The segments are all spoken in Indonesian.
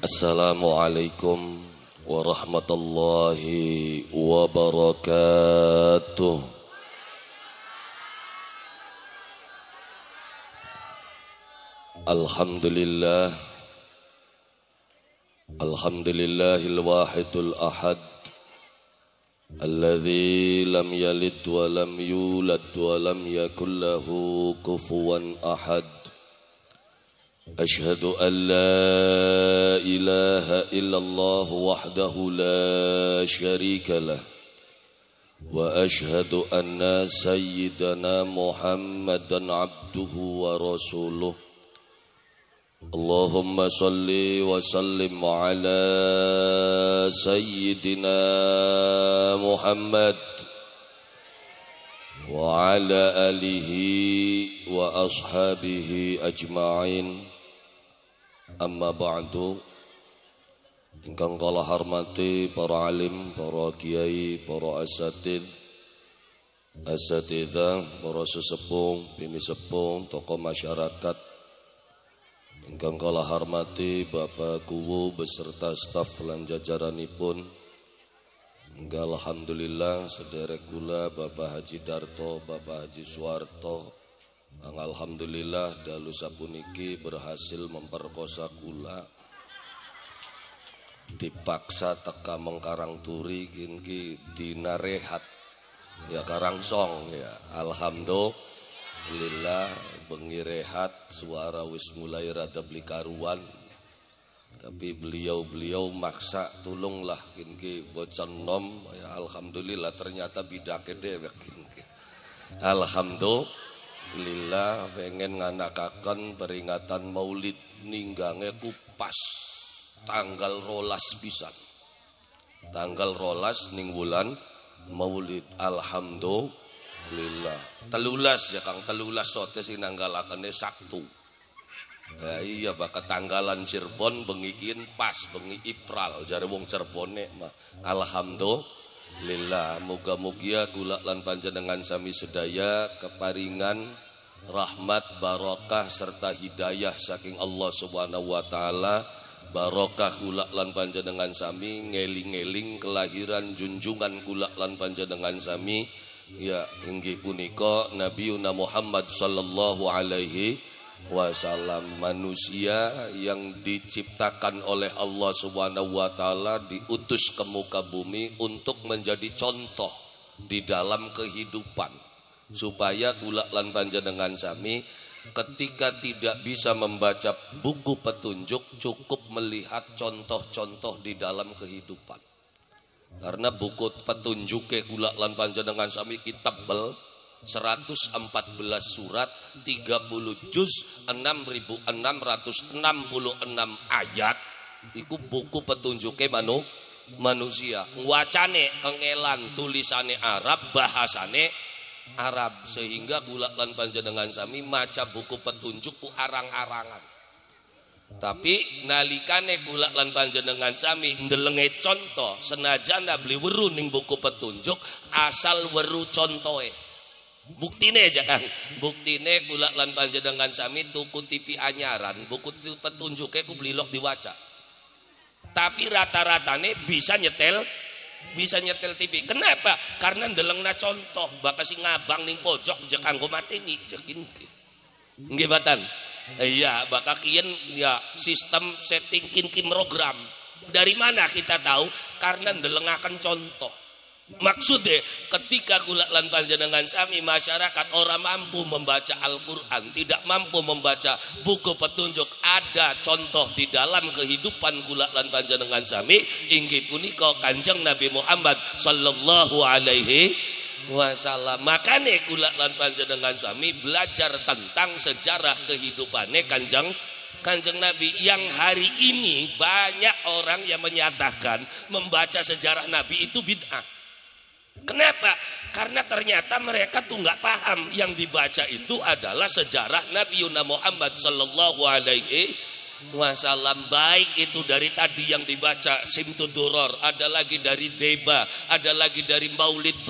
Assalamualaikum warahmatullahi wabarakatuh. Alhamdulillah, alhamdulillahil wahidul ahad, alladzi lam yalid wa lam yulad wa lam yakul lahu kufuwan ahad. Ashhadu an la ilaha illallah wahdahu la syarika lah, wa ashhadu anna sayyidana Muhammadan abduhu wa rasuluh. Allahumma salli wa sallim ala sayyidina Muhammad wa ala alihi wa ashabihi ajma'in. Amma ba'du. Ingkang kala hormati para alim, para kiai, para asatidzah, para sesepuh, bini sepuh, tokoh masyarakat. Ingkang kala hormati Bapak Kuwu beserta staf lan jajaranipun. Alhamdulillah sederek kula Bapak Haji Darto, Bapak Haji Suwarto. Alhamdulillah dalu sapuniki berhasil memperkosa kula. Dipaksa teka mengkarang turi kinki dina rehat ya karangsong ya. Alhamdulillah bengi rehat, suara wis mulai rada beli karuan. Tapi beliau maksa tulunglah kinki bocah nom ya. Alhamdulillah ternyata bidake dewek kinki. Alhamdulillah pengen nganakaken peringatan Maulid ninggange ku pas tanggal 12 pisan. Tanggal 12 ning wulan Maulid. Alhamdulillah. 13 ya Kang, 13 sote sinanggalakene Sabtu. Ya iya bakat tanggalan Cirebon bengikin pas bengi Ipral jare wong Cirebone mah. Alhamdulillah, muga-mugia kula lan panjenengan sami sedaya keparingan rahmat, barokah serta hidayah saking Allah Subhanahu wa taala. Barokah kula lan panjenengan sami ngeling-eling kelahiran junjungan kula lan panjenengan sami ya inggih punika Nabiuna Muhammad sallallahu alaihi wasallam, manusia yang diciptakan oleh Allah Subhanahu wa taala, diutus ke muka bumi untuk menjadi contoh di dalam kehidupan, supaya kula lan panjenengan sami ketika tidak bisa membaca buku petunjuk cukup melihat contoh-contoh di dalam kehidupan. Karena buku petunjuk kula lan panjenengan sami kitab bel 114 surat, 30 juz, 6.666 ayat. Iku buku petunjuke manusia. Wacane kengelan, tulisane Arab, bahasane Arab, sehingga kula lan panjenengan sami maca buku petunjuk ku arang-arangan. Tapi nalikane kula lan panjenengan sami ndelenge contoh, senajan beli weru ning buku petunjuk, asal weru contohe. Buktine aja Kang, buktine kula lan panjenengan sami tuku TV anyaran, buku petunjuke ku blilok diwaca. Tapi rata-ratane bisa nyetel TV. Kenapa? Karena ndelengna contoh, bakal si ngabang ning pojok jek kanggo mateni jekin. Nggih batan. Iya, bakal kien ya sistem setting kin program. Dari mana kita tahu? Karena ndelengaken contoh. Maksudnya ketika kula lan panjenengan sami masyarakat orang mampu membaca Al-Quran, tidak mampu membaca buku petunjuk, ada contoh di dalam kehidupan kula lan panjenengan sami inggih punika Kanjeng Nabi Muhammad sallallahu alaihi wasallam. Makane kula lan panjenengan sami belajar tentang sejarah kehidupannya Kanjeng Nabi, yang hari ini banyak orang yang menyatakan membaca sejarah Nabi itu bid'ah. Kenapa? Karena ternyata mereka tuh nggak paham yang dibaca itu adalah sejarah Nabi Muhammad sallallahu alaihi wasallam. Baik itu dari tadi yang dibaca Simtud Duror, ada lagi dari Deba, ada lagi dari Maulid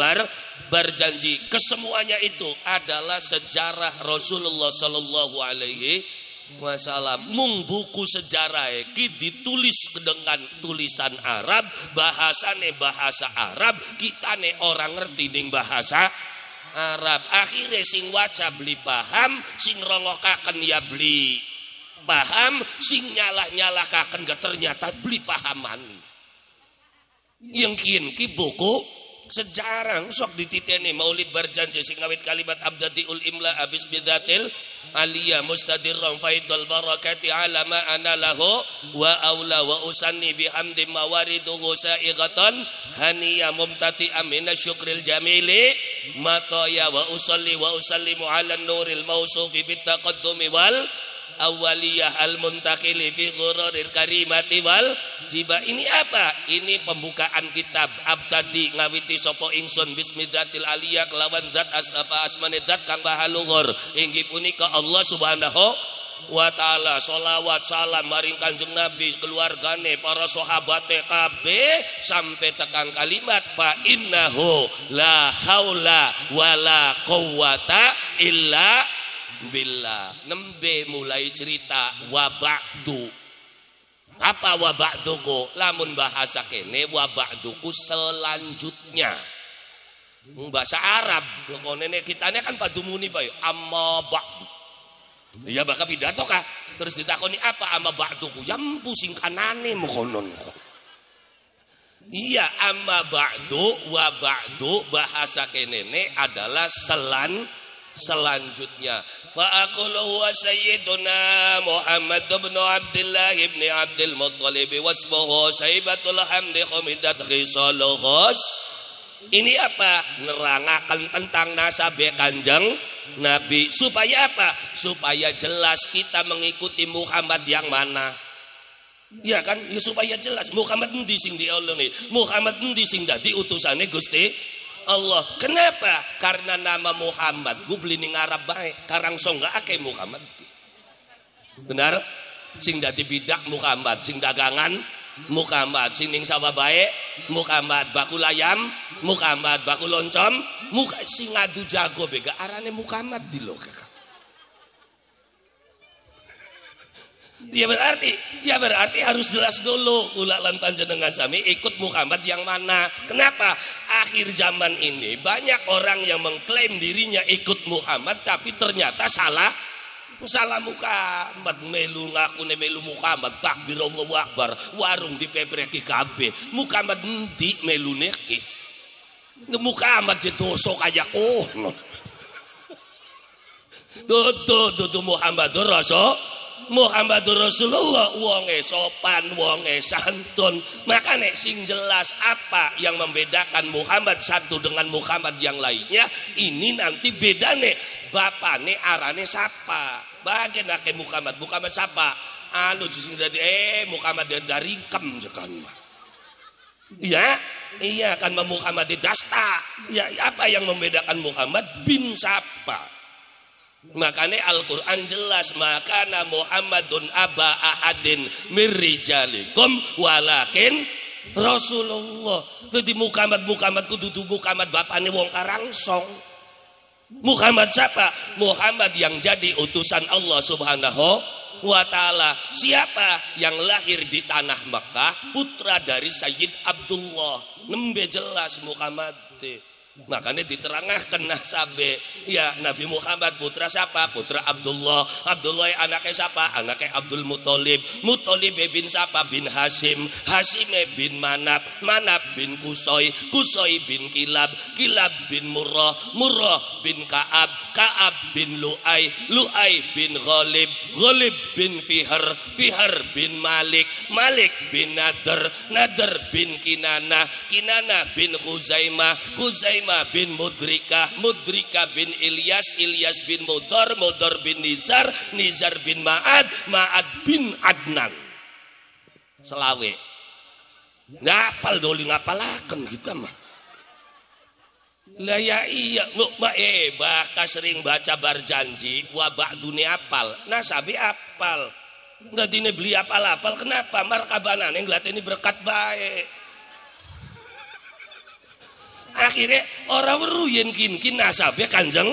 Barjanji. Kesemuanya itu adalah sejarah Rasulullah sallallahu alaihi Wassalam. Mung buku sejarah ki ditulis dengan tulisan Arab, bahasane bahasa Arab, kitane orang ngerti ning bahasa Arab. Akhirnya sing waca beli paham, sing rongokaken ya beli paham, sing nyalah-nyalahkaken gak ternyata beli pahaman. Yang ki buku sejarah sok dititeni Maulid Barjanji sing ngawit kalimat abdadiul imla abis bidatil aliyah mustadirran faidul barakati ala ma ana lahu wa aula wa usanni bihamdi mawariduhu sa'ighatan haniya mumtati amina syukril jamili mataya wa usalli wa usallimu ala nuril mausufi bitaqaddumi wal awaliyah al-muntakili fi ghururil karimati wal jiba. Ini apa? Ini pembukaan kitab abtadi ngawiti sopo ingsun bismillatil aliyah kelawan zat asfa asmane zat kang maha luhur inggih punika Allah subhanahu wa ta'ala. Sholawat salam maring Kanjeng Nabi, keluargane, para sahabate kabeh sampai tekan kalimat fa innahu la haula wala quwata illa billah. Nembe mulai cerita wa ba'du. Apa wa ba'duku? Lamun bahasa kene wa ba'duku selanjutnya. Bahasa Arab konene kitane kan padumuni bae amma ba'du. Ya bakal pidato kah? Terus ditakoni apa amma ba'duku? Yampu sing kanane mokonon. Iya, amma ba'du wa ba'du bahasa kenene adalah selanjutnya. Fa aqulu huwa sayyiduna Muhammad bin Abdullah bin Abdul Muttalib wasmuhu Saibatul Hamdi Humidat Khisaluhus. Ini apa? Nerangaken tentang nasabe Kanjeng Nabi. Supaya apa? Supaya jelas kita mengikuti Muhammad yang mana. Ya kan? Ya supaya jelas Muhammad endi sing diolongi, Muhammad endi sing dadi utusane Gusti Allah. Kenapa? Karena nama Muhammad gue beli ning Arab bae, karangso enggak akeh Muhammad. Benar? Sing dadi bidak Muhammad, sing dagangan Muhammad, sing ning sawah bae Muhammad, bakul ayam Muhammad, bakul loncom sing ngadu jago bega arane Muhammad di lo. Ya berarti harus jelas dulu kula lan panjenengan sami ikut Muhammad yang mana. Kenapa? Akhir zaman ini banyak orang yang mengklaim dirinya ikut Muhammad tapi ternyata salah Muhammad. Melu ngakune melu Muhammad, takbir Allahu Akbar, warung dipepreki kabeh. Muhammad endi melune ki? Muhammad dosa kaya kono. Tuh Muhammadur Rasulullah wonge sopan, wonge santun. Makanya sing jelas apa yang membedakan Muhammad satu dengan Muhammad yang lainnya. Ini nanti bedane bapane arane sapa. Bagenake Muhammad sapa? Anu sing dadi Muhammad dari kem jekan. Iya kan Muhammad dasta. Ya apa yang membedakan Muhammad bin sapa? Makanya Al-Quran jelas makana Muhammadun aba ahadin mirrijalikum walakin Rasulullah. Jadi Muhammad kudu Muhammad bapane wong karangsong. Muhammad siapa? Muhammad yang jadi utusan Allah subhanahu wa ta'ala. Siapa? Yang lahir di tanah Mekah, putra dari Sayyid Abdullah. Nembe jelas Muhammad. Makanya diterangkan nasabe ya Nabi Muhammad putra siapa? Putra Abdullah. Abdullah anaknya siapa? Anaknya Abdul Muthalib. Muthalib bin siapa? Bin Hasim. Hasim bin Manab. Manab bin Kusoy. Kusoy bin Kilab. Kilab bin Murrah. Murrah bin Ka'ab. Ka'ab bin Lu'ay. Lu'ay bin Ghalib. Ghalib bin Fihr. Fihr bin Malik. Malik bin Nadr. Nadr bin Kinana. Kinana bin Khuzaimah. Khuzaimah bin Mudrikah. Mudrikah bin Ilyas. Ilyas bin Mudar. Mudar bin Nizar. Nizar bin Ma'ad. Ma'ad bin Adnan. Selawe ngapal doli ngapalaken kita mah. Lah ya iya bakal sering baca Barjanji wabak dunia apal. Nasabi apal. Enggak dine beli apal-apal. Kenapa? Markabanane nglateni berkat baik. Akhirnya orang weru yen kin nasabe Kanjeng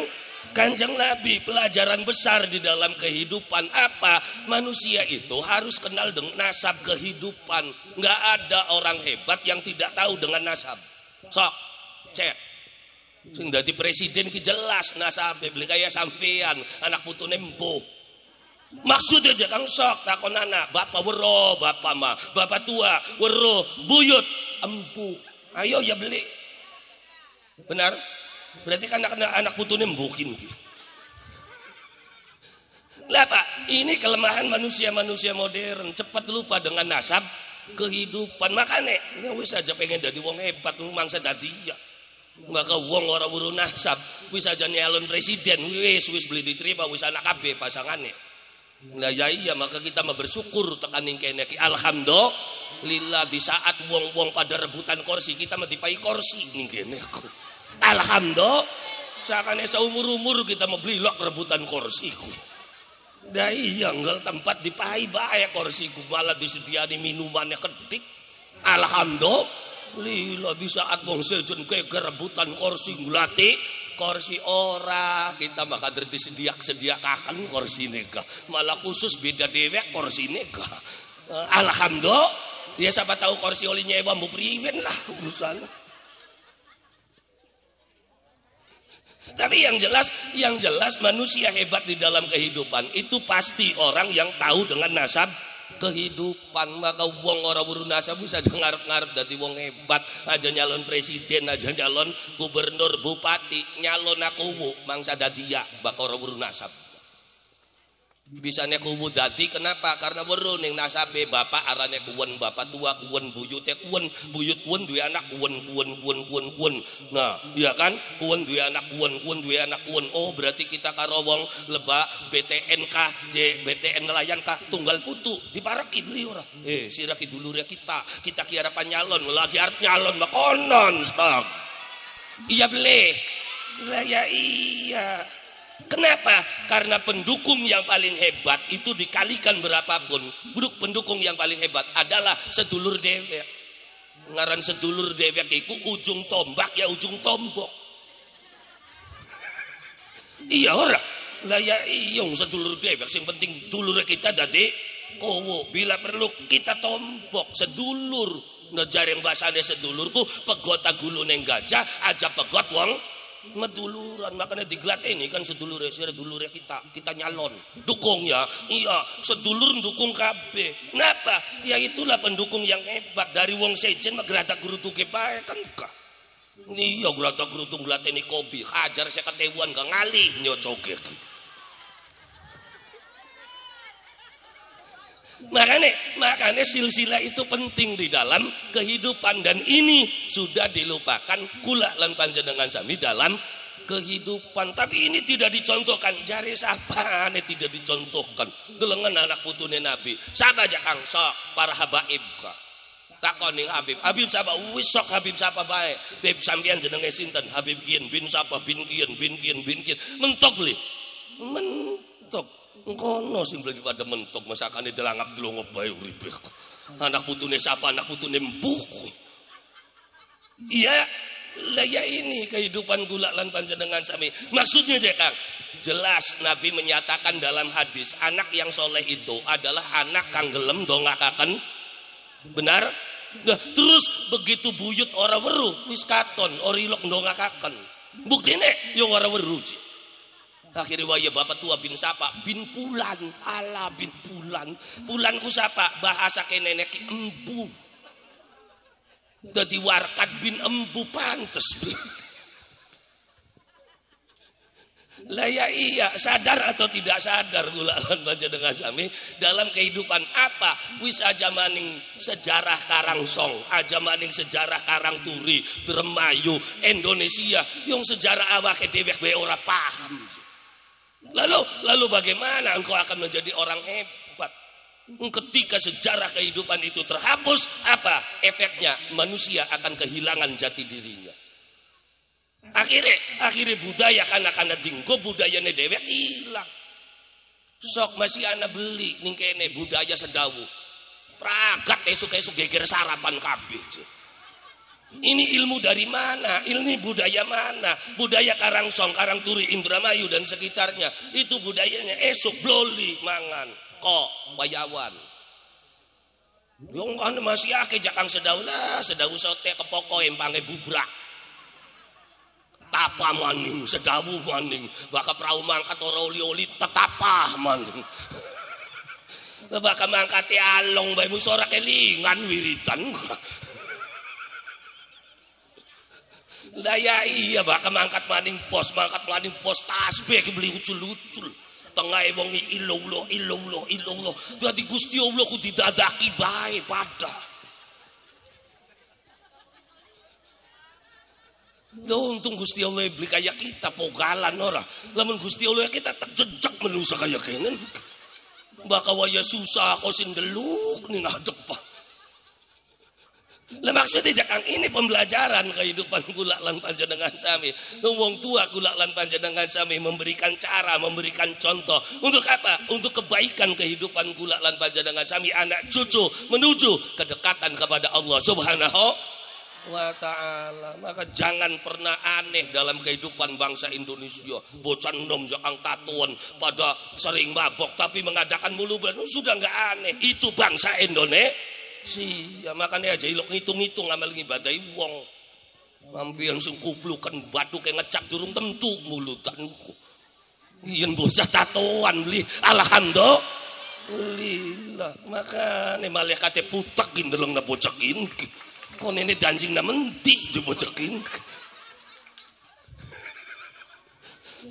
Kanjeng Nabi pelajaran besar di dalam kehidupan apa? Manusia itu harus kenal dengan nasab kehidupan. Nggak ada orang hebat yang tidak tahu dengan nasab. Sok cek sing dadi presiden ki jelas nasabe beli kaya sampean anak putune empuh. Maksud aja kang sok takon anak bapak wero bapak mah bapak tua wero buyut empuh. Ayo ya beli. Benar? Berarti kan anak putune mbukin ki. Lah Pak, ini kelemahan manusia modern, cepat lupa dengan nasab kehidupan. Makanya ya wis aja pengen jadi wong hebat mangsa dadi ya. Enggak ke wong ora urun nasab, wis aja nyalon presiden, wis beli diterima wis anak kabeh pasangane. Lah ya iya maka kita mah bersyukur tekan ning kene ki. Alhamdulillah di saat wong-wong pada rebutan kursi kita mah dipai kursi ning kene ku. Alhamdulillah sakane seumur-umur kita mau beli lok rebutan kursiku. Dah iya nggal tempat dipai bae kursiku malah disediani minumannya kedik. Alhamdulillah di saat wong sejen ke rebutan kursi ngulati kursi ora kita mah kader disediakaken kursi neka malah khusus beda dewek kursi neka. Alhamdulillah ya siapa tahu kursi oli nyewa mbu priwen lah urusan. Tapi yang jelas manusia hebat di dalam kehidupan itu pasti orang yang tahu dengan nasab kehidupan. Maka wong ora urun nasab bisa aja ngarep-ngarep dadi wong hebat, aja nyalon presiden, aja nyalon gubernur, bupati, nyalon aku mangsa dadi ya bak ora urun nasab. Bisanya kuwu dadi kenapa? Karena weruh ning nasabe bapak arane kuwen, bapak tua kuwen, buyute kuwen, buyut kuwen duwe anak kuwen. Nah, iya kan? Kuwen duwe anak kuwen duwe anak kuwen. Oh, berarti kita karo wong lebak BTNK, BTN nelayan kah tunggal putu dipareki beli ora. Sira ki dulure kita ki arep nyalon, lagi arep nyalon mah konon stok. Iya beli. Lah ya iya. Kenapa? Karena pendukung yang paling hebat itu dikalikan berapapun, pendukung yang paling hebat adalah sedulur dewek. Ngaran sedulur dewek itu ujung tombak ya ujung tombok. Iya ora? Lah ya iya sedulur dewek sing penting dulur kita dadi kowo. Bila perlu kita tombok sedulur. Nah jareng basane sedulurku pegot gulune gajah aja pegot wong meduluran. Makanya diglateni kan sedulur kita nyalon dukung ya iya sedulur dukung kabeh. Kenapa? Ya itulah pendukung yang hebat dari wong sejen mah geratak gerutuke bae kan ka iya geratak gerutung glateni kopi hajar 50.000-an ka ngalih nyocoke ki. Makanya silsilah itu penting di dalam kehidupan dan ini sudah dilupakan kula lan panjenengan sami dalam kehidupan. Tapi ini tidak dicontohkan. Jari siapa ini tidak dicontohkan. Delengan anak putune Nabi. Siapa aja kang sok para habaib ka. Takoning Habib siapa? Wis sok Habib siapa bae. Beb sampean jenenge sinten? Habib kian bin siapa bin kian. Mentok li. Mentok. Kono sing lagi pada mentok masakane delangap delongo bae uripe. Anak putune siapa? Anak putune empuku. Iya, lah ya ini kehidupan gula lan panjenengan sami. Maksudnya je Kang, jelas Nabi menyatakan dalam hadis, anak yang soleh itu adalah anak kang gelem dongakaken. Benar? Nah, terus begitu buyut ora weruh, wis katon orilok dongakaken. Buktine yo ora weruh. Akhirnya waya bapak tua bin sapa bin Pulan ala bin Pulanku sapa bahasa ke nenek embu jadi warkat bin embu pantes. Lah ya iya sadar atau tidak sadar gula lan panjenengan sami dalam kehidupan apa wis aja maning sejarah Karangsong aja maning sejarah Karangturi Dremayu Indonesia yang sejarah awake dewek bae ora paham. Lalu bagaimana engkau akan menjadi orang hebat? Ketika sejarah kehidupan itu terhapus, apa efeknya? Manusia akan kehilangan jati dirinya. Akhirnya budaya kana dinggo budayane dewek hilang. Sok masih ana beli ning kene budaya sedawu. Pragat esuk-esuk geger sarapan kabeh. Ini ilmu dari mana? Ini budaya mana? Budaya Karangsong, Karangturi, Indramayu dan sekitarnya. Itu budayanya esok bloli mangan, kok wayawan. Yung kan masih akeh jakang sedau sote kepoko empange bubrak. Tapa maning, sedawu maning, baka perahu mangkat ora oli-oli tetapah maning. Baka mangkati along bae musora kelingan wiritan. Lah ya iya baka mangkat maning pos tasbih beli ucul-ucul. Tengah wong illallah. Dadi Gusti Allah ku didadaki bae pada. Untung Gusti Allah beli kayak kita pogalan ora. Lamun Gusti Allah kita tak jejak manusia kayak kenen. Baka waya susah kau sindeluk ning ngadep. Lah maksudnya jakang ini pembelajaran kehidupan kula lan panjenengan sami. Wong tua kula lan panjenengan sami memberikan cara, memberikan contoh. Untuk apa? Untuk kebaikan kehidupan kula lan panjenengan sami anak cucu menuju kedekatan kepada Allah Subhanahu wa ta'ala. Maka jangan pernah aneh dalam kehidupan bangsa Indonesia. Bocah nom jakang tatuan pada sering mabok tapi mengadakan mulu sudah enggak aneh. Itu bangsa Indonesia. Ya makanya aja ilok ngitung-ngitung amal ngibadai wong. Mampian sing kuplukan batu kayak ngecap durung tentu mulutanku. Yen bocah tatoan beli alhamdulillah. Makane malaikate putek ndeleng na bocah kin. Kon ini danjing na menti je bocah kin.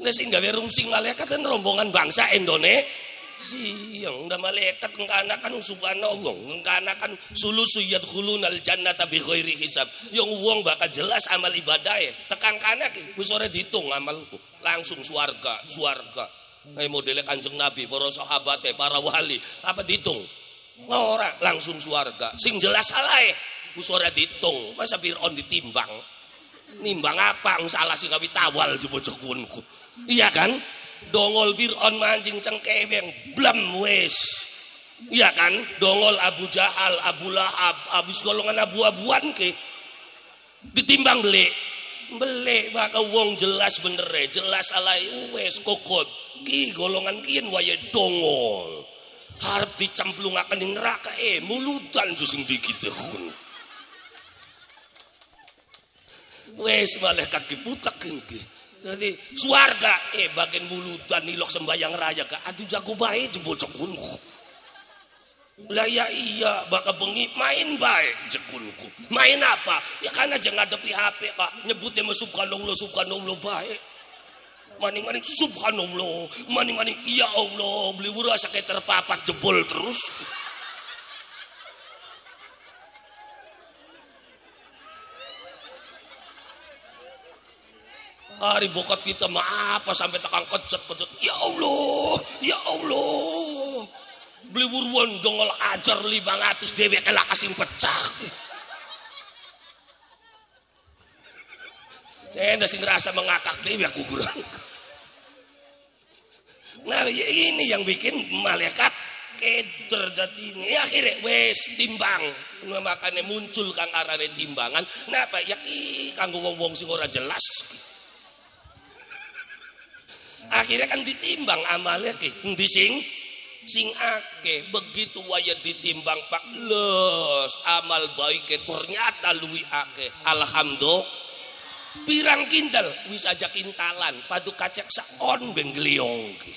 Lah sing gawe rungsing malaikat kan rombongan bangsa Indonesia. Siang udah malaikat ngkanakan subhanallah ngkanakan sulusu yadkhulunal jannata bi ghairi hisab. Yang wong bakal jelas amal ibadahe tekan kana ki wis ora diitung amalku langsung swarga. Modele Kanjeng Nabi, para sahabat, para wali apa diitung? Ora langsung swarga. Sing jelas salahe wis ora diitung. Masa Fir'aun ditimbang? Nimbang apa? Salah sing gawe tawal bocah kunku. Iya kan? Dongol Fir'aun mancing cengkeweng blam wes. Iya kan? Dongol Abu Jahal, Abu Lahab, abis golongan abu-abuan ke ditimbang beli maka wong jelas bener jelas alai wes kokot ki golongan kian waya dongol harap dicemplungaken ing neraka mulutan jusing dikit wes malaikat diputak ki. Jadi suarga bagian mulutan nilok sembayang raya ka aduh jago bae jebocok kunku. Lah ya iya baka bengi main bae jekunku. Main apa? Ya kan aja ngadepi HP Pak nyebutnya subhanallah bae. Maning-maning subhanallah, maning-maning ya Allah, beli urasa kayak terpapat jebol terus. Hari bokat kita apa sampai tekan kecet ya Allah beli buruan dongol ajar 500 dewek kelak kasih pecah. Saya nggak ngerasa mengakak dewe aku kurang. Nah ini yang bikin malaikat keder dadi ini akhirnya wes timbang makanya muncul kang arane timbangan. Napa ya ki kanggo wong-wong sing ora jelas. Akhirnya kan ditimbang amalnya ki endi sing akeh begitu waya ditimbang Pak los amal baik ternyata luwi akeh alhamdulillah pirang kintal wis aja kintalan padu kacek saon beng gliong ki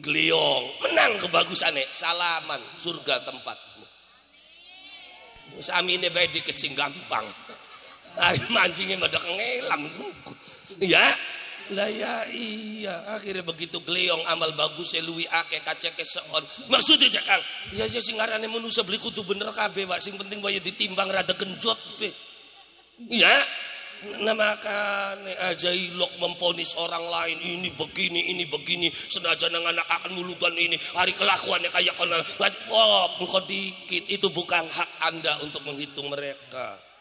gliong menang kebagusane salaman surga tempatmu wis amine bae dikit sing gampang ari mancingnya madak ngelam ya. Lah ya iya akhirnya begitu gleong amal bagus luwi akeh kaceke seon maksudnya jakang ya aja sing ngarane manusia beli kudu bener kabeh Pak sing penting bae ditimbang rada genjot be iya nah makane aja ilok memponis orang lain ini begini senajan anak akan mulutan ini hari kelakuannya kayak kono engko dikit itu bukan hak Anda untuk menghitung mereka.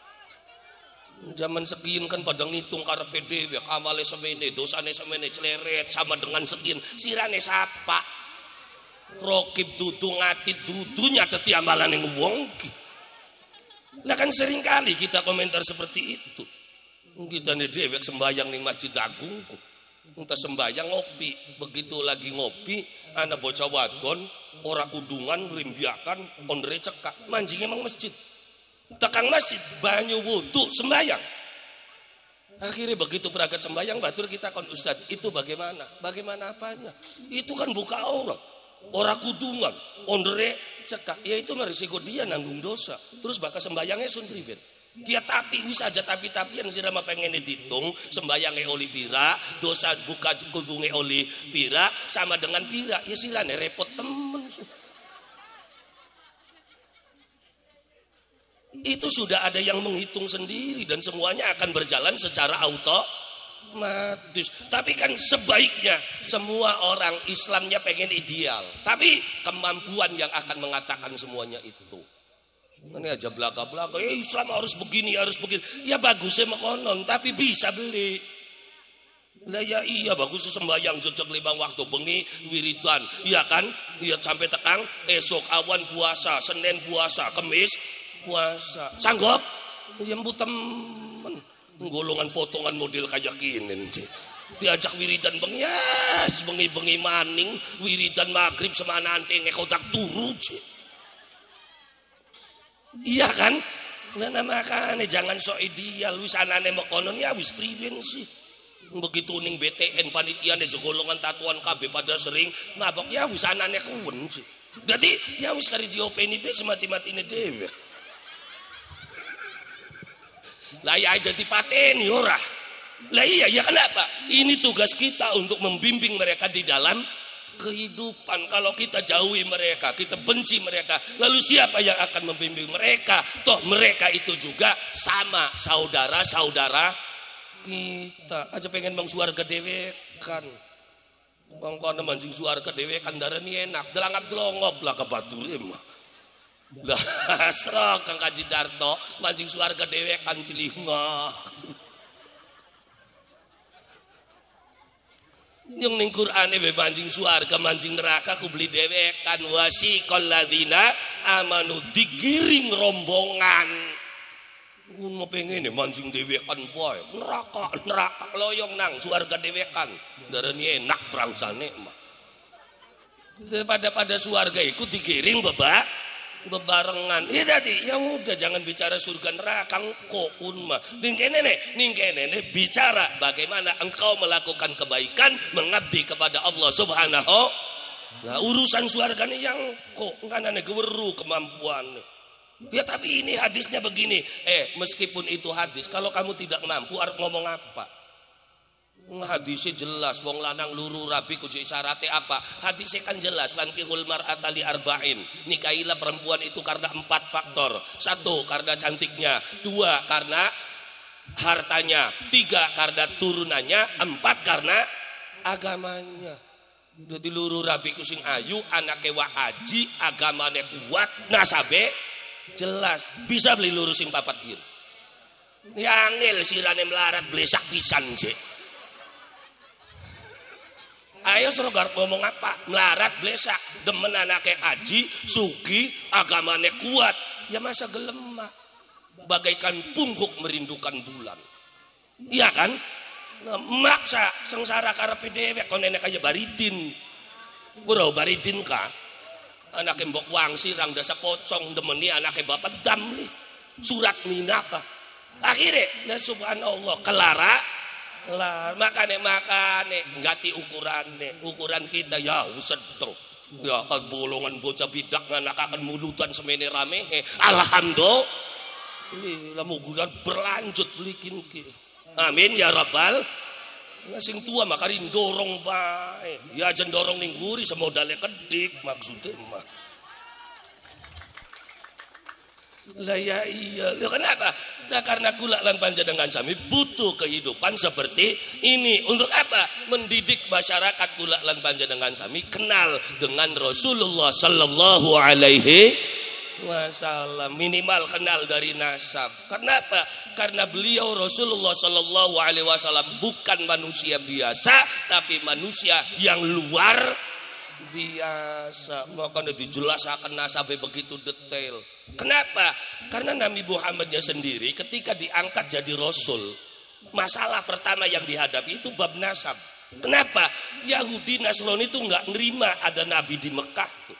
Zaman sekian kan pada ngitung karepe dhewe amale semene dosane semene celeret sama dengan sekian sirane sapa rokib dudu ngatit dudu nyateti amalane wong Lah kan sering kali kita komentar seperti itu. Kita nih dewek sembayang ning Masjid Agung. Entah sembayang ngopi, begitu lagi ngopi, anak bocah wadon, ora kudungan, rimbiakan, ondre cekak, mancing emang masjid. Tekang masjid, banyu wudu, sembayang. Akhirnya begitu berangkat sembayang, batur kita kon Ustaz, itu bagaimana? Bagaimana apanya? Itu kan buka aurat, ora kudungan, ondre cekak, ya itu merisiko dia nanggung dosa. Terus bakal sembayangnya sun pribet. Ya tapi wis aja tapi-tapian sira mah pengen dihitung sembayange oli pira, dosa buka kudunge oli pira sama dengan pira. Ya silane repot temen. Itu sudah ada yang menghitung sendiri dan semuanya akan berjalan secara otomatis. Tapi kan sebaiknya semua orang Islamnya pengen ideal. Tapi kemampuan yang akan mengatakan semuanya itu. Ini aja belaka-belaka, Islam harus begini, harus begini. Ya bagusnya mekonon, tapi bisa beli. Lah ya iya bagus sembahyang jojok 5 waktu bengi wiridan, iya kan? Iya sampai tekang esok awan puasa, Senin puasa, Kemis puasa. Sanggup? Ya mbu temen. Golongan potongan model kayak gini sih. Diajak wiridan bengi, yes, bengi-bengi maning, wiridan maghrib semana ante ngekotak turu sih. Iya kan? Nah makanya jangan sok ideal wis anane mekonon ya wis priwen sih. Begitu ning BTN panitia nih golongan tatuan KB pada sering mabok ya wis anane kuwen sih. Jadi ya wis kari diopeni be semati-matine dhewe. Lah ya jadi pateni ora. Lah iya ya kenapa? Ini tugas kita untuk membimbing mereka di dalam kehidupan. Kalau kita jauhi mereka, kita benci mereka, lalu siapa yang akan membimbing mereka? Toh mereka itu juga sama saudara-saudara kita. Aja pengen bang suarga dewekan. Bang kono mancing suarga dewekan darani enak. Delangap delongop lah ke Bature mah. Lah asro Kang Kaji Darto mancing suarga dewekan cilingok. Yang ning Qur'ane be mancing suarga mancing neraka ku beli dewekan wasiqal ladzina amanu digiring rombongan. Mau pengen mancing dewekan poe neraka loyong nang suarga dewekan darani enak prangsane mah. Pada suarga ikut digiring bebarengan. Ya tadi ya udah jangan bicara surga neraka kok unma. Ning kene bicara bagaimana engkau melakukan kebaikan mengabdi kepada Allah Subhanahu. Nah urusan surgane yang kok nganane geweru kemampuan. Ya tapi ini hadisnya begini. Meskipun itu hadis kalau kamu tidak mampu arep ngomong apa? Hadisnya jelas wong lanang luru rabi kudu syaratnya apa? Hadisnya kan jelas fankihul mar'ata li arba'in. Nikahilah perempuan itu karena 4 faktor. 1 karena cantiknya, 2 karena hartanya, 3 karena turunannya, 4 karena agamanya. Jadi luru rabi kusing ayu, anake wa aji, agamane kuat, nasabe jelas. Bisa beli luru sing 4 ieu. Yangil sirane melarat blesak pisan sih. Ayo serogar ngomong apa? Melarat blesak, demen anake aji, sugi, agamane kuat. Ya masa gelemah. Bagaikan pungguk merindukan bulan. Iya kan? Nah, maksa sengsara karepe dewek kon nenek kaya baridin. Bro baridin ka. Anake mbok wangsi rang dasa pocong demeni anake bapak damli. Surat minaka. Akhirnya, ya subhanallah kelara lah makane nggati ukuran kita ya sedeng ya bolongan bocah bidak anak akan mulutan semene rame alhamdulillah muga berlanjut belikin ki amin ya rabbal sing tua makarin dorong bae ya aja dorong ning guri semodale kedik maksudnya mah. Lah ya iya, loh kenapa? Nah karena kula lan panjenengan sami butuh kehidupan seperti ini. Untuk apa? Mendidik masyarakat kula lan panjenengan sami kenal dengan Rasulullah sallallahu alaihi wasallam. Minimal kenal dari nasab. Kenapa? Karena beliau Rasulullah sallallahu alaihi wasallam bukan manusia biasa, tapi manusia yang luar biasa. Makanya dijelaskan nasabnya begitu detail. Kenapa? Karena Nabi Muhammadnya sendiri ketika diangkat jadi rasul, masalah pertama yang dihadapi itu bab nasab. Kenapa? Yahudi Nasrani itu nggak nerima ada nabi di Mekah tuh.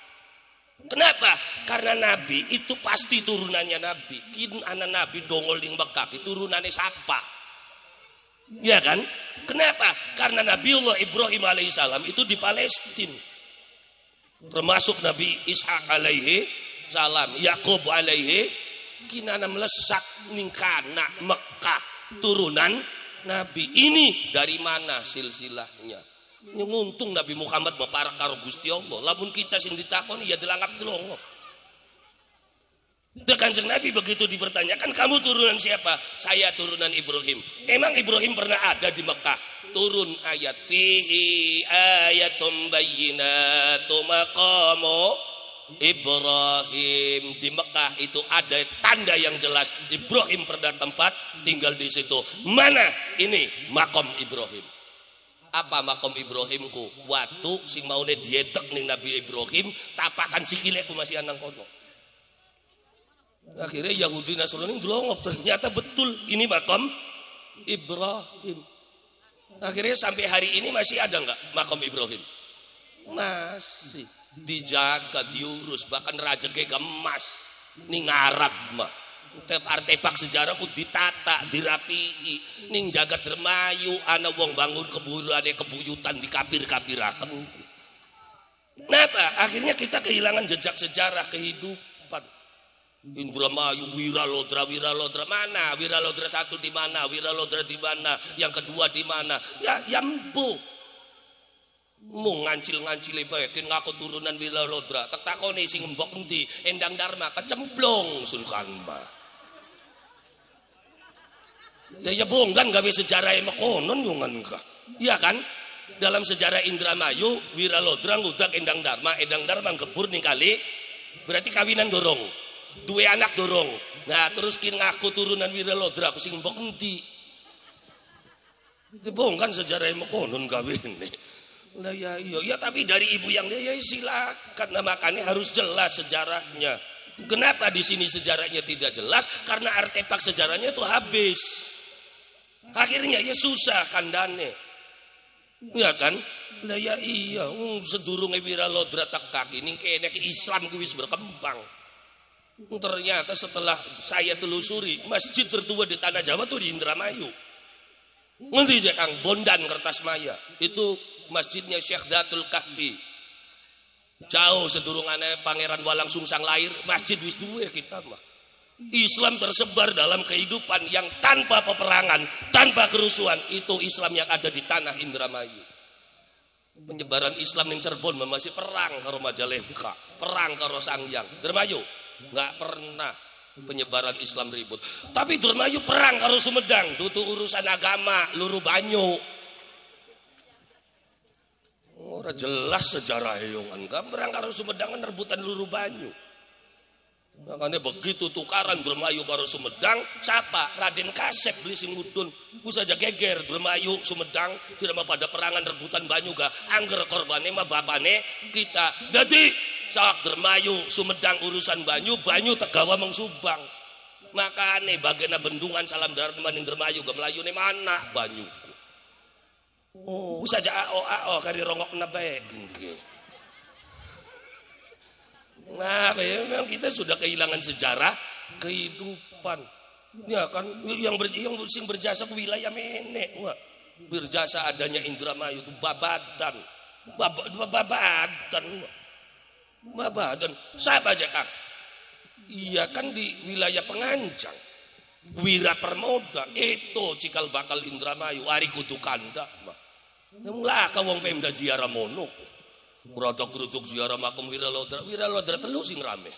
Kenapa? Karena nabi itu pasti turunannya nabi. Kin anak nabi dongol di Mekah itu turunannya siapa? Ya kan? Kenapa? Karena Nabiullah Ibrahim alaihissalam itu di Palestina. Termasuk Nabi Ishak alaihi salam, Yakub alaihi kinana melesak ningkana Mekah turunan Nabi. Ini dari mana silsilahnya? Nguntung Nabi Muhammad meparak karo Gusti Allah. Lamun kita sing ditakoni ya delangap delongo. Kanjeng Nabi begitu dipertanyakan, kamu turunan siapa? Saya turunan Ibrahim. Emang Ibrahim pernah ada di Mekah? Turun ayat fihi ayatum bayyinatum maqamu Ibrahim. Di Mekah itu ada tanda yang jelas Ibrahim pernah tempat tinggal di situ. Mana ini makom Ibrahim? Apa makom Ibrahimku? Watu sing maune diedek ning Nabi Ibrahim, tapakan sikilku masih anang kono. Akhirnya Yahudi Nasrani delongop, ternyata betul ini makom Ibrahim. Akhirnya sampai hari ini masih ada nggak makom Ibrahim? Masih dijaga, diurus, bahkan raja kayak emas ning Arab mah. Artefak sejarah ku ditata, dirapihi. Ning jagat Dermayu ana wong bangun keburane kebuyutan dikapir-kapiraken. Kenapa? Akhirnya kita kehilangan jejak sejarah kehidupan. Indramayu, Wiralodra mana? Wiralodra 1 di mana? Wiralodra di mana? Yang kedua di mana? Ya Yambu. Mung ngancil-ngancile bae ken ngaku turunan Wiralodra. Tak takoni sing mbok endi? Endang Dharma kecemplung Sulkanma. Ya bonggan gawe sejarah makonon yo ngan ka. Iya kan? Dalam sejarah Indramayu, Wiralodra ngudak Endang Dharma gebur ning kali. Berarti kawinan dorong. Dua anak dorong. Nah terus kin ngaku turunan Wiralodra aku sing mbok endi. Dibongkan sejarah makonon gawe ini. Lah ya iya ya, tapi dari ibu yang dia ya silakan. Nah, makanya harus jelas sejarahnya. Kenapa di sini sejarahnya tidak jelas? Karena artefak sejarahnya itu habis. Akhirnya ya susah kandane. Ya kan? Lah ya iya, sedurunge Wiralodra tekak ini kene Islam kuwi wis berkembang. Ternyata setelah saya telusuri, masjid tertua di tanah Jawa tuh di Indramayu. Nanti Kang Bondan Kertasmaya itu masjidnya Syekh Datul Kahfi. Jauh sedurungannya Pangeran Walang Sungsang lahir, masjid wis duwe kita mah. Islam tersebar dalam kehidupan yang tanpa peperangan, tanpa kerusuhan. Itu Islam yang ada di tanah Indramayu. Penyebaran Islam yang Cirebon masih perang karo Majalengka, perang karo Sangyang. Dermayu nggak pernah penyebaran Islam ribut. Tapi Dermayu perang karo Sumedang, itu urusan agama, luru banyu. Ora jelas sejarah yongan kan perang karo Sumedang kan rebutan luru banyu. Makanya begitu tukaran Dermayu karo Sumedang, siapa? Raden Kasep beli sing mudun. Ku saja geger Dermayu Sumedang tidak pada perangan rebutan banyu ga angger korbane mah bapane kita. Jadi sak Dermayu Sumedang urusan banyu Tegawa mengsubang. Makane bagena bendungan salam darat maning Dermayu ga melayune mana banyu. Oh saja ao kari rongokna bae gengke. Nah, memang kita sudah kehilangan sejarah kehidupan. Ya kan, yang sing berjasa ke wilayah menek, wah. Berjasa adanya Indramayu itu babadan. Siapa aja Kang? Iya kan di wilayah Penganjang. Wira Permoda itu cikal bakal Indramayu, ari kudu kandak mah. Lah ka wong Pemda Jiara Monok. Krotok-krotok ziarah makom Wiralodra telu sing rame.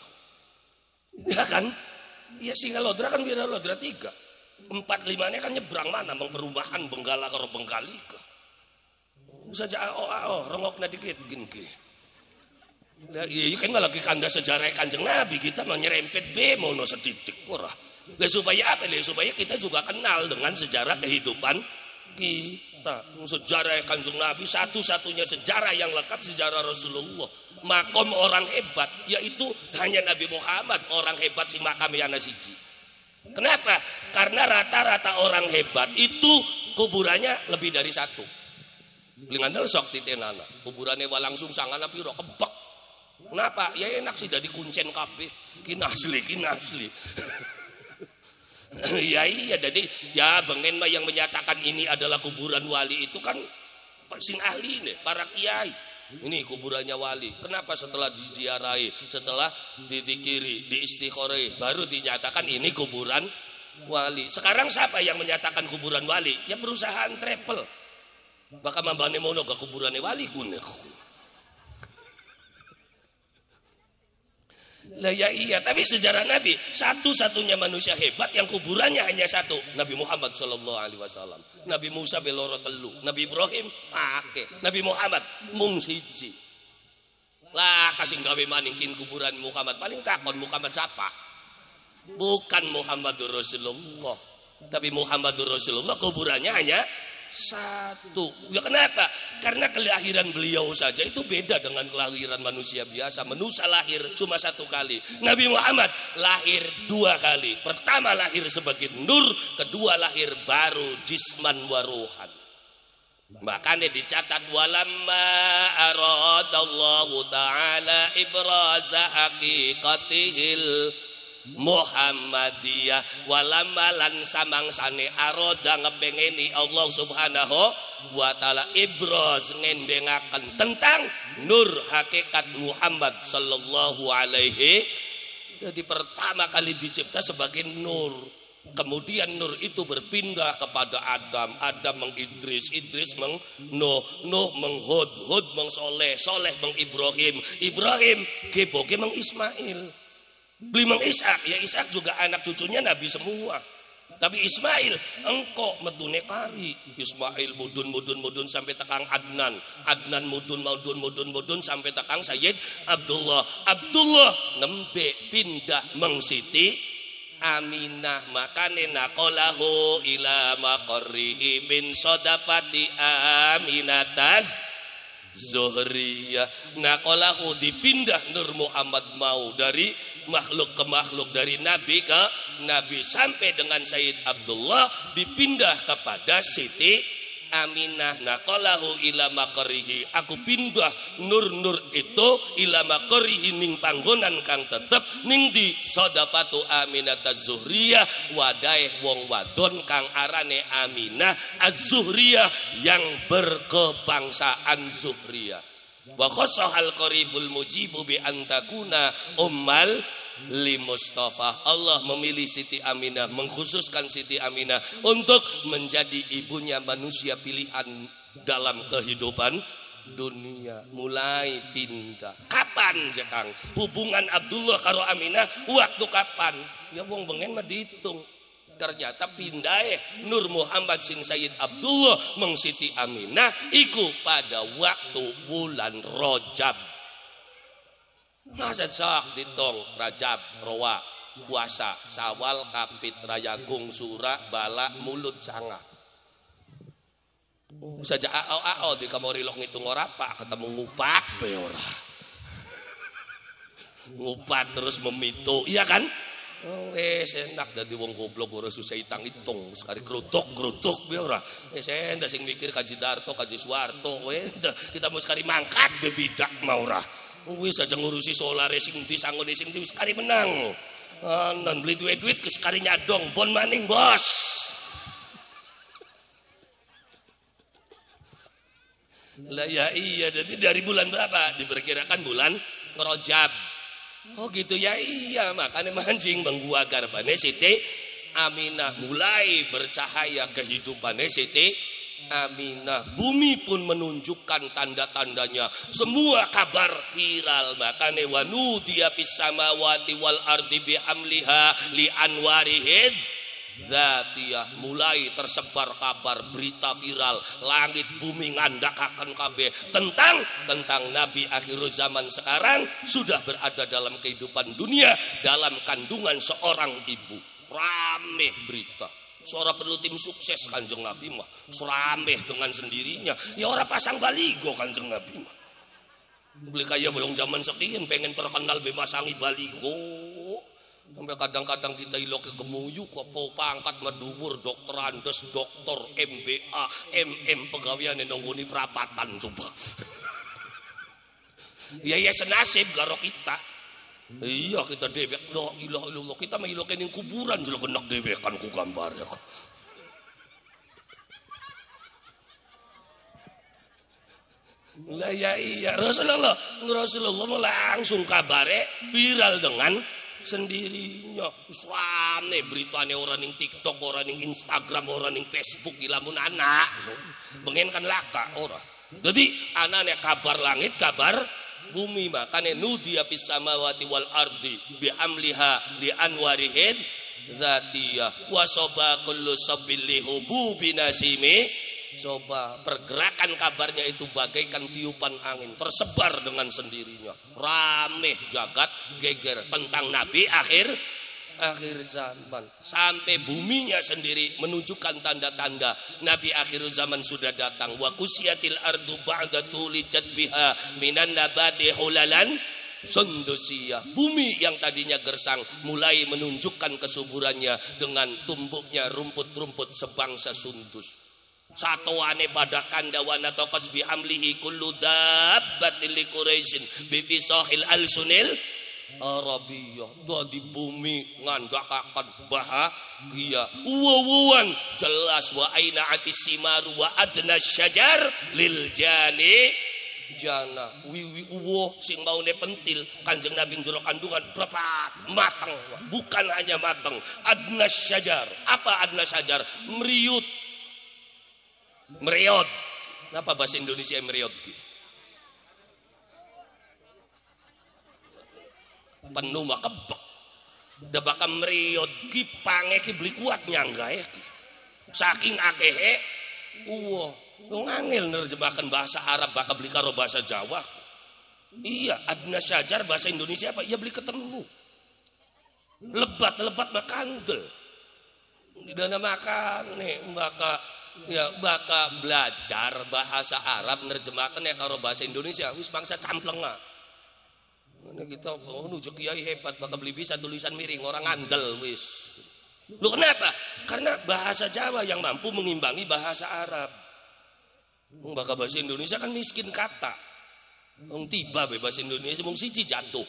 Ya kan? Ya Singalodra kan Wiralodra 3. 4-5-nya kan nyebrang mana bang perumahan Benggala karo Bengkalika. Saja rongokna dikit gini. Nah, iya kan lagi kanda sejarah Kanjeng Nabi kita menyerempet mono setitik ora. Lah supaya apa? Supaya kita juga kenal dengan sejarah kehidupan kita. Sejarah Kanjeng Nabi satu-satunya sejarah yang lengkap sejarah Rasulullah. makom orang hebat, yaitu hanya Nabi Muhammad orang hebat si makamnya ana siji. Kenapa? Karena rata-rata orang hebat itu kuburannya lebih dari satu. Lingandel sok titenana kuburannya walang sungsang ana piro kebek. Kenapa? Ya enak sih dari kuncen kabeh kinasli. Ya iya, jadi ya bengen mah yang menyatakan ini adalah kuburan wali itu kan sing ahli nih, para kiai. Ini kuburannya wali. Kenapa setelah diziarahi, setelah dizikiri, diistikharah, baru dinyatakan ini kuburan wali. Sekarang siapa yang menyatakan kuburan wali? Ya perusahaan travel. Baka mambane mono ke kuburannya wali gune. Lah ya iya, tapi sejarah Nabi satu-satunya manusia hebat yang kuburannya hanya satu, Nabi Muhammad sallallahu alaihi wasallam. Nabi Musa beloro telu, Nabi Ibrahim ake, Nabi Muhammad mung siji. Lah kasih gawe maningkin kuburan Muhammad, paling takon Muhammad siapa? Bukan Muhammadur Rasulullah, tapi Muhammadur Rasulullah kuburannya hanya satu. Ya kenapa? Karena kelahiran beliau saja itu beda dengan kelahiran manusia biasa. Manusia lahir cuma satu kali. Nabi Muhammad lahir dua kali. Pertama lahir sebagai nur, kedua lahir baru jisman waruhan. Makanya dicatat walamma aradallahu ta'ala ibraza haqiqatihil Muhammadiyah walamalan samangsane aroda ngepengeni Allah subhanahu wa ta'ala ibroz ngendengaken tentang nur hakikat Muhammad sallallahu alaihi. Jadi pertama kali dicipta sebagai nur, kemudian nur itu berpindah kepada Adam, Adam meng Idris, Idris meng Nuh, Nuh meng Hud, Hud meng Soleh, Soleh meng Ibrahim, Ibrahim geboge meng Ismail. Beli Mang Ishak, ya Ishak juga anak cucunya Nabi semua. Tapi Ismail engkau medune kari, Ismail mudun sampai tekang Adnan, Adnan mudun sampai tekang Sayyid Abdullah, Abdullah nembe pindah meng Siti Aminah. Makane naqalahu ila maqarrihi min sodafati Aminatas Zuhriyah. Naqalahu dipindah Nur Muhammad mau dari makhluk ke makhluk, dari nabi ke nabi, sampai dengan Sayyid Abdullah dipindah kepada Siti Aminah. Naqalahu ila maqarihi, aku pindah nur-nur itu ila maqarihi ning panggonan kang tetep ning di Sodafatu Aminah Az-Zuhriyah, wadaih wong wadon kang arane Aminah Az-Zuhriyah yang berkebangsaan Zuhriyah. Wa khosohal qaribul mujibu bi antakuna ummal li Mustafa. Allah memilih Siti Aminah, mengkhususkan Siti Aminah untuk menjadi ibunya manusia pilihan dalam kehidupan dunia. Mulai pindah. Kapan Kang hubungan Abdullah karo Aminah? Waktu kapan? Ya wong bengen mah dihitung. Ternyata pindah Nur Muhammad sing Sayyid Abdullah meng Siti Aminah iku pada waktu bulan Rajab. Masa sak ditong Rajab, Rowa, puasa, Sawal, Kapit, Rayagung, Sura, Bala, Mulut, Sanga. Saja ao di kamorilok ngitung ora pak, ketemu ngupat be ora. Ngupat terus memito, iya kan? Enak dadi wong goblok ora susah hitung sekali krotok be ora. Endah sing mikir Kaji Darto, Kaji Suwarto, kita mau sekali mangkat be bidak mau ora. Wis aja ngurusi solar sing di sanggone sing di sekali menang. Non beli duit ke sekali nyadong bon maning bos. Lah ya iya, jadi dari bulan berapa? Diperkirakan bulan Rajab. Oh gitu ya iya, makanya mancing menggua garbane Siti Aminah, mulai bercahaya kehidupannya Siti Aminah. Bumi pun menunjukkan tanda-tandanya, semua kabar viral. Makanya wanudiya fis samawati wal ardi bihamliha li anwarihid Zatiyah, mulai tersebar kabar berita viral, langit bumi ngandakaken kabeh tentang Nabi akhir zaman sekarang sudah berada dalam kehidupan dunia dalam kandungan seorang ibu. Rame berita. Seorang perlu tim sukses Kanjeng Nabi mah, serameh dengan sendirinya. Ya orang pasang baligo Kanjeng Nabi mah. Beli kaya boyong zaman sekian pengen terkenal bemasangi baliho. Sampai kadang-kadang kita ilok ke gemuyuk apa pangkat madumur dokter andes dokter MBA MM pegawaian nonggoni perapatan coba. Ya senasib karo kita. Iya kita dewek no ilah ilah kita mah ilokin yang kuburan jelo kenak dewekan ku gambar ya. Lah ya iya Rasulullah langsung kabare viral dengan sendirinya. Suane beritane orang ning TikTok, orang ning Instagram, orang ning Facebook ilamun anak. Bengen kan laka ora. Jadi anane kabar langit, kabar bumi makane nudiya fis samawati wal ardi bi amliha li anwarihin dzatiyah wa saba kullu sabilihu binasimi. Coba pergerakan kabarnya itu bagaikan tiupan angin tersebar dengan sendirinya rame jagat geger tentang Nabi akhir zaman sampai buminya sendiri menunjukkan tanda-tanda Nabi akhir zaman sudah datang wa kusyatil ardu ba'da tulijat biha minan nabati hulalan sundusiyah. Bumi yang tadinya gersang mulai menunjukkan kesuburannya dengan tumbuhnya rumput-rumput sebangsa sundus. Satuane pada kandawana tokas bihamlihi kullu dabbatin li Quraisyin bi fisahil alsunil Arabiyah. Di bumi ngandakakan bahagia wuwuan jelas wa aina atis simaru wa adna syajar lil jana wiwi uwo sing maune pentil Kanjeng Nabi jero kandungan berapa matang bukan hanya matang adna syajar. Apa adna syajar? Meriot. Apa bahasa Indonesia meriot ki? Penuh mah kebek. Da bakal meriot ki pange ki beli kuat nyanggae ki. Saking akehe ngangil nerjemahkan bahasa Arab bakal beli karo bahasa Jawa. Iya, adna syajar bahasa Indonesia apa? Ya beli ketemu. Lebat makandel. Dana makan nih baka belajar bahasa Arab nerjemahkan ya karo bahasa Indonesia wis bangsa camplenga. Ini kita nuju kiai hebat baka beli bisa tulisan miring orang andel wis. Lu kenapa? Karena bahasa Jawa yang mampu mengimbangi bahasa Arab. Baka bahasa Indonesia kan miskin kata. Tiba bahasa Indonesia mung siji jatuh.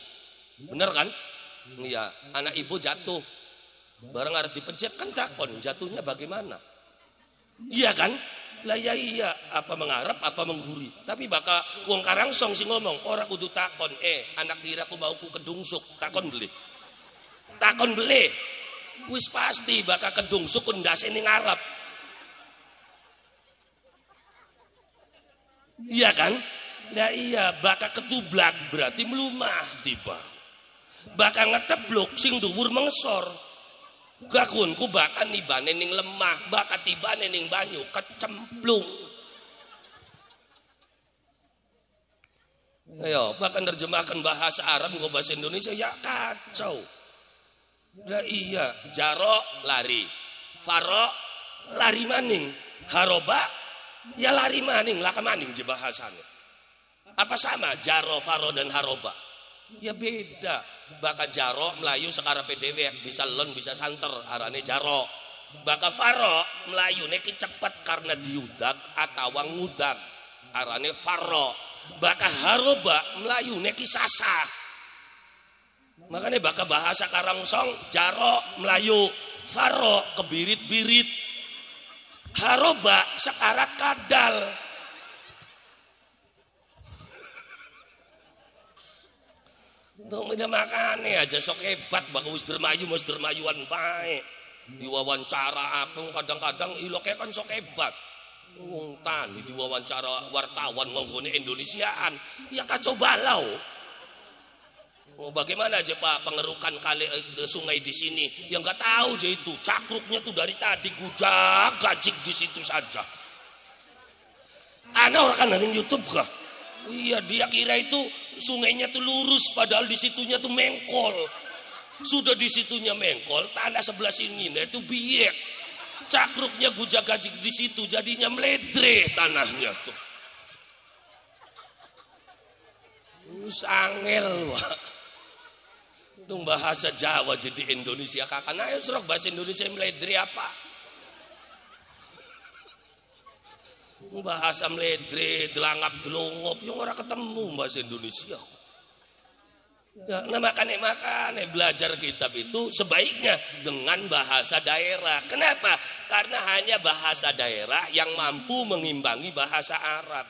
Bener kan? Iya, anak ibu jatuh. Barang arep dipencet kan takon jatuhnya bagaimana? Iya kan? Lah ya iya, apa mengharap apa mengguri. Tapi bakal wong Karangsong sing ngomong ora kudu takon, anak diraku mau ku kedungsuk, takon beli. Wis pasti bakal kedungsuk ndase ning ngarep. Iya kan? Lah iya, bakal ketublak berarti melumah tiba. Bakal ngeteblok sing dhuwur mengsor. Gakunku bakal nibane ning lemah, bakal tibane ning banyu kecemplung. Ayo, bakal nerjemahkan bahasa Arab nggo bahasa Indonesia ya kacau. Lah iya, jaro lari, faro lari maning, haroba ya lari maning, laka maning je bahasanya. Apa sama jaro, faro dan haroba? Ya beda. Baka jaro Melayu sekarang PDW bisa lon bisa santer arane jaro. Baka faro Melayu neki cepet karena diudag atau ngudag arane faro. Baka haroba Melayu neki sasah. Makanya baka bahasa Karangsong jaro Melayu, faro kebirit-birit, haroba sekarat kadal. Dong udah makane aja sok hebat baka wis dermayuan bae. Diwawancara apa kadang-kadang iloknya kan sok hebat. Wong tani diwawancara wartawan ngonggone Indonesiaan ya kacau balau. Bagaimana aja Pak pengerukan kali sungai di sini yang nggak tahu aja itu cakruknya tuh dari tadi gujak gajik di situ saja. Ana orang kan dari YouTube kah? Iya dia kira itu sungainya tuh lurus padahal di situnya tuh mengkol. Sudah di situnya mengkol, tanah sebelah sini nah itu biek. Cakruknya gujak-gajik di situ jadinya meledre tanahnya tuh. Sangel wah. Nung bahasa Jawa jadi Indonesia kakak. Ayo serok bahasa Indonesia meledri apa? Bahasa meledri, delangap, delongop, yang orang ketemu bahasa Indonesia. Ya, nah makanya belajar kitab itu sebaiknya dengan bahasa daerah. Kenapa? Karena hanya bahasa daerah yang mampu mengimbangi bahasa Arab.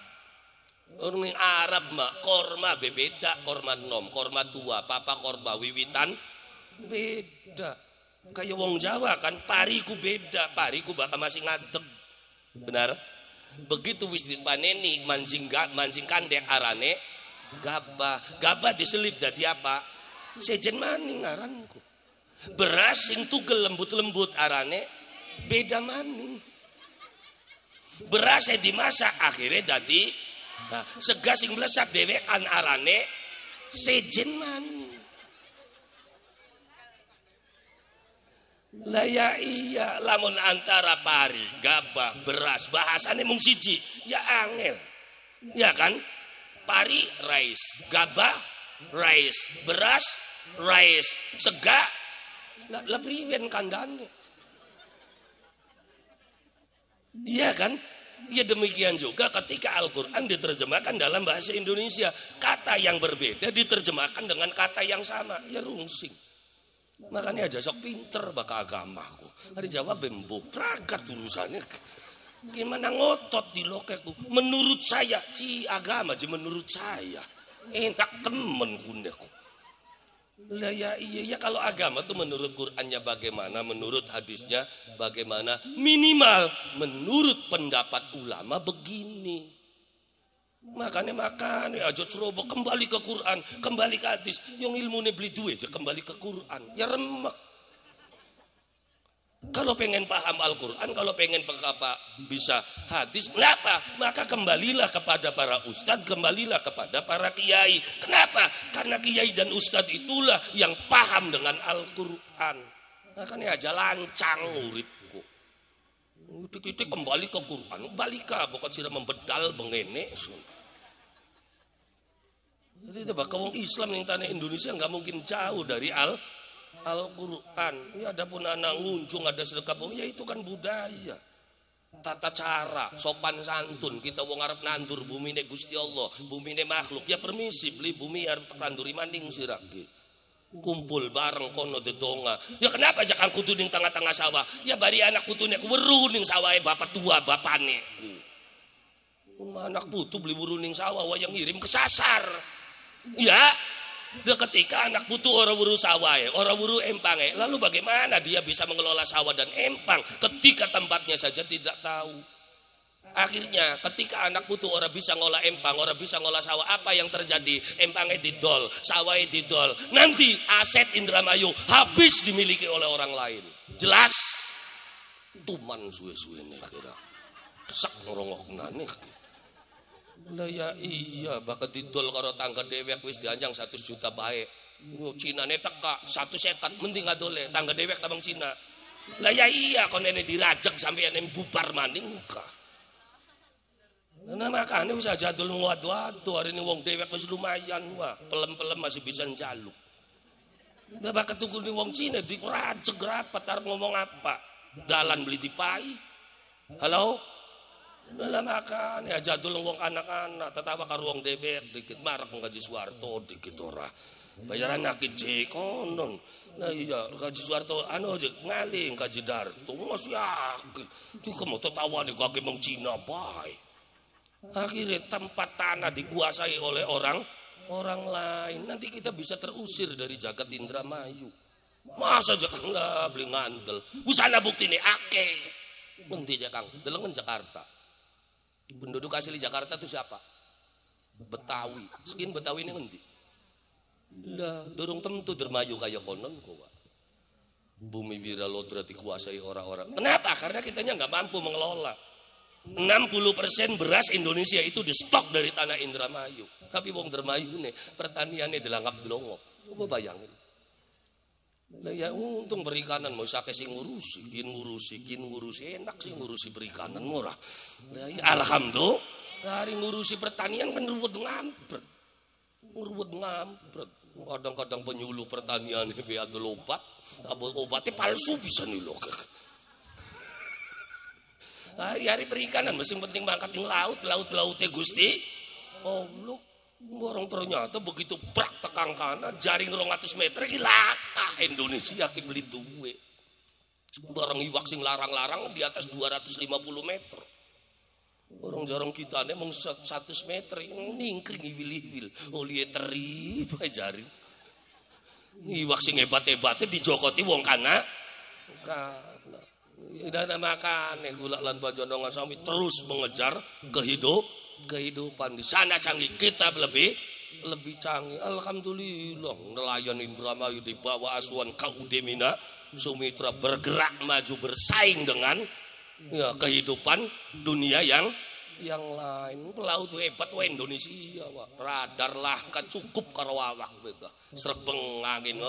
Orang Arab mah korma beda, korma nom, korma tua, papa korma wiwitan beda. Kayak wong Jawa kan pariku beda, pariku bakal masih ngadeg. Benar? Begitu wis dipaneni mancing kandek arane gabah diselip dadi apa? Sejen maning aranku. Beras sing tugel lembut-lembut arane beda maning. Beras dimasak akhirnya dadi segas sing melesak dewekan arane sejen maning. Lah ya iya lamun antara pari, gabah, beras bahasane mung siji ya angel. Ya kan? Pari rice, gabah rice, beras rice, sega lah priwen kandane. Iya kan? Ya demikian juga ketika Al-Quran diterjemahkan dalam bahasa Indonesia, kata yang berbeda diterjemahkan dengan kata yang sama, ya rungsing. Makanya aja sok pinter baka agamaku. Hari Jawa bembo pragat urusannya. Gimana ngotot di lokekku? Menurut saya, agama aja menurut saya enak temen kundeku. Lah ya iya ya kalau agama tuh menurut Qur'annya bagaimana, menurut hadisnya bagaimana, minimal menurut pendapat ulama begini. Makanya aja ceroboh kembali ke Quran, kembali ke hadis. Yang ilmunya beli duit aja kembali ke Quran. Ya remek. Kalau pengen paham Al-Quran, kalau pengen bisa hadis, kenapa? Maka kembalilah kepada para ustadz, kembalilah kepada para kiai. Kenapa? Karena kiai dan ustadz itulah yang paham dengan Al-Quran. Makanya aja lancang uripku. Kita kembali ke Quran, balik ke bukan sih membedal bengene. Itu bakal Islam yang tanah Indonesia nggak mungkin jauh dari Al-Quran. Ya ada pun anak nguncung ada sedekah ya itu kan budaya. Tata cara, sopan santun. Kita wong arep nandur bumi ne Gusti Allah, bumi ne makhluk. Ya permisi beli bumi arep tanduri manding sirake. Kumpul bareng kono dedonga. Ya kenapa aja kan kudu ning tengah-tengah sawah? Ya bari anak putune weru ning sawahe bapak tua bapane. Anak putu beli weru ning sawah wayang ngirim kesasar. Ya, ketika anak putu orang buru sawah, orang buru empang, lalu bagaimana dia bisa mengelola sawah dan empang ketika tempatnya saja tidak tahu? Akhirnya ketika anak putu orang bisa ngolah empang, orang bisa ngolah sawah, apa yang terjadi? Empangnya didol, sawahnya didol. Nanti aset Indramayu habis dimiliki oleh orang lain. Jelas? Tuman suwe-suwe nih kira. Kesak ngerongok nanik. Lah ya iya bakal didol karo tangga dewek wis dianjang 100 juta baik. Cina ne teka 1 sekat mending ngadole tangga dewek tabang Cina. Lah ya iya kon ene dirajek sampai ene bubar maning ka. Nah makanya usah jadul ngwadu-wadu hari ini wong dewek wis lumayan wah, pelem-pelem masih bisa njaluk. Lah bakal tuku ning wong Cina dirajek rapat arep ngomong apa? Dalan beli dipai. Halo? Lah makan ya jadul wong anak-anak tetawa karo wong dewek dikit marak ngaji Suwarto dikit ora bayaran nakit je konon. Nah iya kaji Suwarto anu aja ngaling kaji Darto masih itu kamu tahu nih kaki mong Cina bae. Akhirnya tempat tanah dikuasai oleh orang lain, nanti kita bisa terusir dari jagat Indramayu. Masa aja kang lah beli ngandel usana bukti nih ake nanti aja kang delengen Jakarta. Penduduk asli Jakarta itu siapa? Betawi. Sekian Betawi ini ngendi? Lah, dorong tentu dermayu kayak konon kok. Bumi Wiralodra dikuasai orang-orang. Kenapa? Karena kitanya nggak mampu mengelola. 60% beras Indonesia itu di stok dari tanah Indramayu. Tapi wong Dermayu nih pertaniannya dilangkap delongop. Coba bayangin. Lah ya untung perikanan mau sake sing ngurusi, ngurusi enak sih ngurusi perikanan murah. Lah ya alhamdulillah, dari ngurusi pertanian kan ruwet ngampret. Ruwet ngampret. Kadang-kadang penyuluh pertanian be adol obat. Obatnya palsu bisa nih loh. Hari-hari perikanan masing penting mangkat ning laut-lautnya Gusti. Oh loh, orang ternyata begitu prak tekang kanan jaring 200 meter iki laka Indonesia ki beli duwe. Barang iwak sing larang-larang di atas 250 meter. Orang jarang kita nih mau 100 meter ningkring iwil-iwil. Oli teri bae jaring. Iwak sing hebat-hebatnya dijokoti wong kana. Dan makanya gula lan bajono ngasami terus mengejar kehidupan di sana canggih kita lebih canggih. Alhamdulillah nelayan Indramayu di bawah asuhan KUD Mina Sumitra bergerak maju bersaing dengan ya, kehidupan dunia yang lain. Pelaut hebat wa Indonesia wa. Radar lah kan cukup karo awak bega. Srebeng angin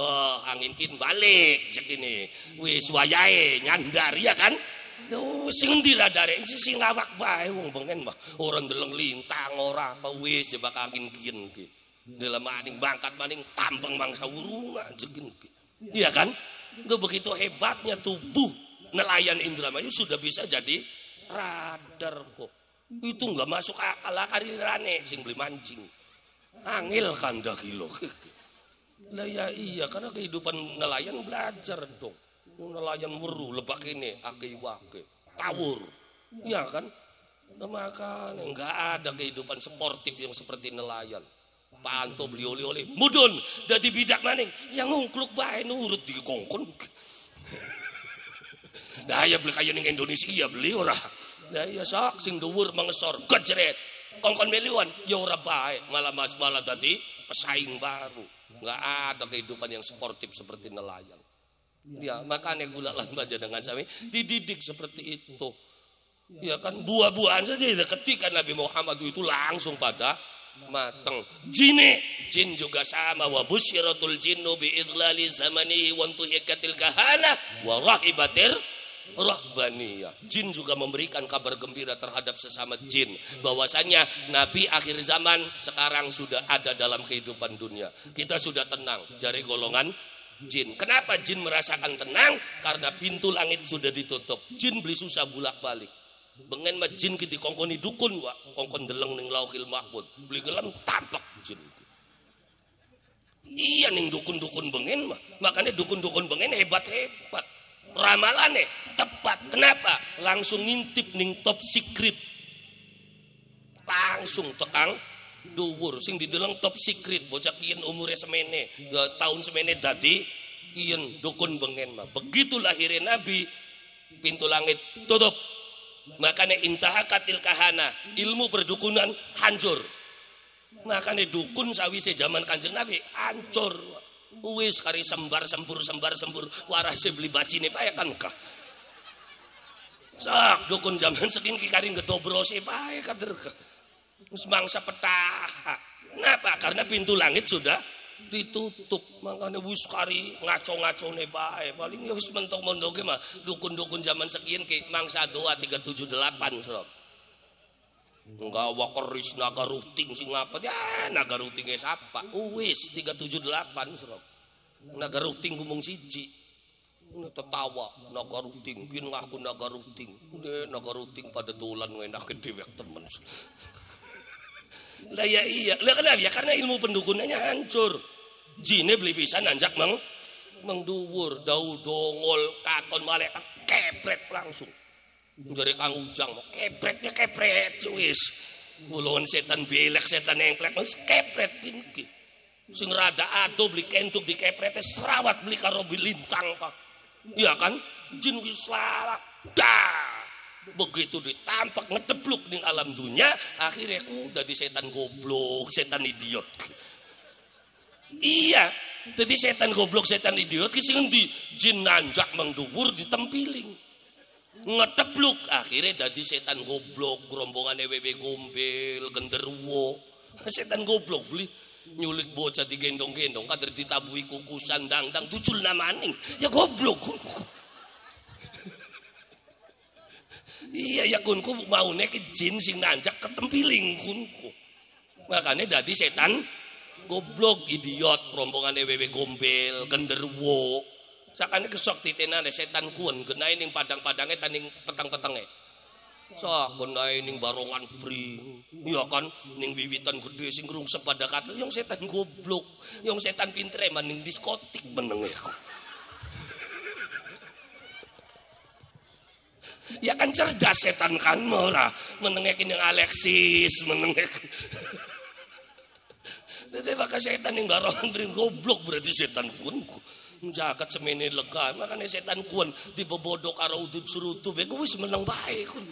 angin kin balik cek ini. Wis wayahe nyandar ya kan. Sing endi radare sing awak bae wong bengen mah. Ora ndeleng lintang ora apa wis jebak angin kiyen ki. Dalam maning bangkat maning tampeng mangsa wurungan jekin ki. Iya kan? Enggak begitu hebatnya tubuh nelayan Indramayu sudah bisa jadi radar kok. Itu enggak masuk akal karirane sing beli mancing. Angel kanda kilo. Lah ya iya karena kehidupan nelayan belajar dong. Nelayan weru lebak ini ake wake tawur. Iya kan? Nah, makanya enggak ada kehidupan sportif yang seperti nelayan. Panto beli oleh-oleh mudun dadi bidak maning yang ngungkluk bae nurut dikongkon. Nah ya beli kaya ning Indonesia iya beli ora. Nah iya sak sing dhuwur mengesor gejret. Kongkon meliwan ya ora bae malah dadi pesaing baru. Enggak ada kehidupan yang sportif seperti nelayan. Ya makanya gula lan baja dengan sami dididik seperti itu. Ya kan buah-buahan saja ketika Nabi Muhammad itu langsung pada mateng. Jin juga sama wa busyiratul jinnu bi idlali zamanihi wa tuhikatil kahana wa rahibatir rahbaniyah. Jin juga memberikan kabar gembira terhadap sesama jin bahwasanya nabi akhir zaman sekarang sudah ada dalam kehidupan dunia. Kita sudah tenang dari golongan jin. Kenapa jin merasakan tenang? Karena pintu langit sudah ditutup. Jin beli susah bolak-balik. Bengen mah jin ki dikongkoni dukun wa kongkon deleng ning Lauhil Mahfuz. Beli gelam tampak jin. Iya ning dukun-dukun bengen mah. Makanya dukun-dukun bengen hebat-hebat. Ramalane tepat. Kenapa? Langsung ngintip ning top secret. Langsung tekang dhuwur sing dideleng top secret bocah kiyen umure semene, tahun semene dadi kiyen dukun bengen mah. Begitu lahirnya Nabi pintu langit tutup. Makanya intahakatil kahana ilmu perdukunan hancur. Makanya dukun sawise zaman Kanjeng Nabi hancur. Wis kari sembar sempur warase beli bacine pae kan kah. Sak dukun zaman segini kari ngetobrose pae kader kah. Wis mangsa petaha. Kenapa? Karena pintu langit sudah ditutup. Makanya wis kari ngaco-ngacone bae paling ya wis mentok-montoke mah dukun-dukun zaman sekian ke mangsa doa 378 sob. Enggak wakeris naga ruting sing ngapa ya naga rutingnya siapa wis 378 sob. Naga ruting ngomong siji ini tertawa naga ruting kin ngaku naga ruting ini naga ruting pada dolan ngenak dewek temen. Lah ya iya, lah kenapa ya? Karena ilmu pendukunannya hancur. Jine beli bisa nanjak mengduwur, dau dongol, katon malaikat kepret langsung. Jare Kang Ujang kepretnya kepret wis. Ulun setan belek, setan engklek wis kepret gini. Sing rada ado beli kentuk di keprete serawat beli karo lintang Pak. Iya kan? Jin wis larak. Dah. Begitu ditampak ngetebluk ning alam dunia akhirnya ku dadi setan goblok setan idiot. Iya dadi setan goblok setan idiot ki sing endi jin nanjak mengduwur ditempiling ngetebluk akhirnya dadi setan goblok rombongan WW gombel genderuwo setan goblok beli nyulik bocah digendong-gendong kader ditabui kukusan dangdang tucul namaning ya goblok. Iya ya kunku mau nek jin sing nanjak ketempiling kunku. Makanya dadi setan goblok idiot rombongan wewe gombel genderuwo sakane kesok titenane setan kuon genae ning padang-padange taning petang-petenge sok genae ning barongan bring iya kan ning wiwitan gede sing ngrungsep pada katel yang setan goblok yang setan pintere maning diskotik menenge ya kan cerdas setan kan ora menenge ning Alexis menenge dadi bakal setan ning barongan bring goblok berarti setan kuon jagat semene lega makane setan kuon dibobodok karo udut surutu be wis meneng bae kun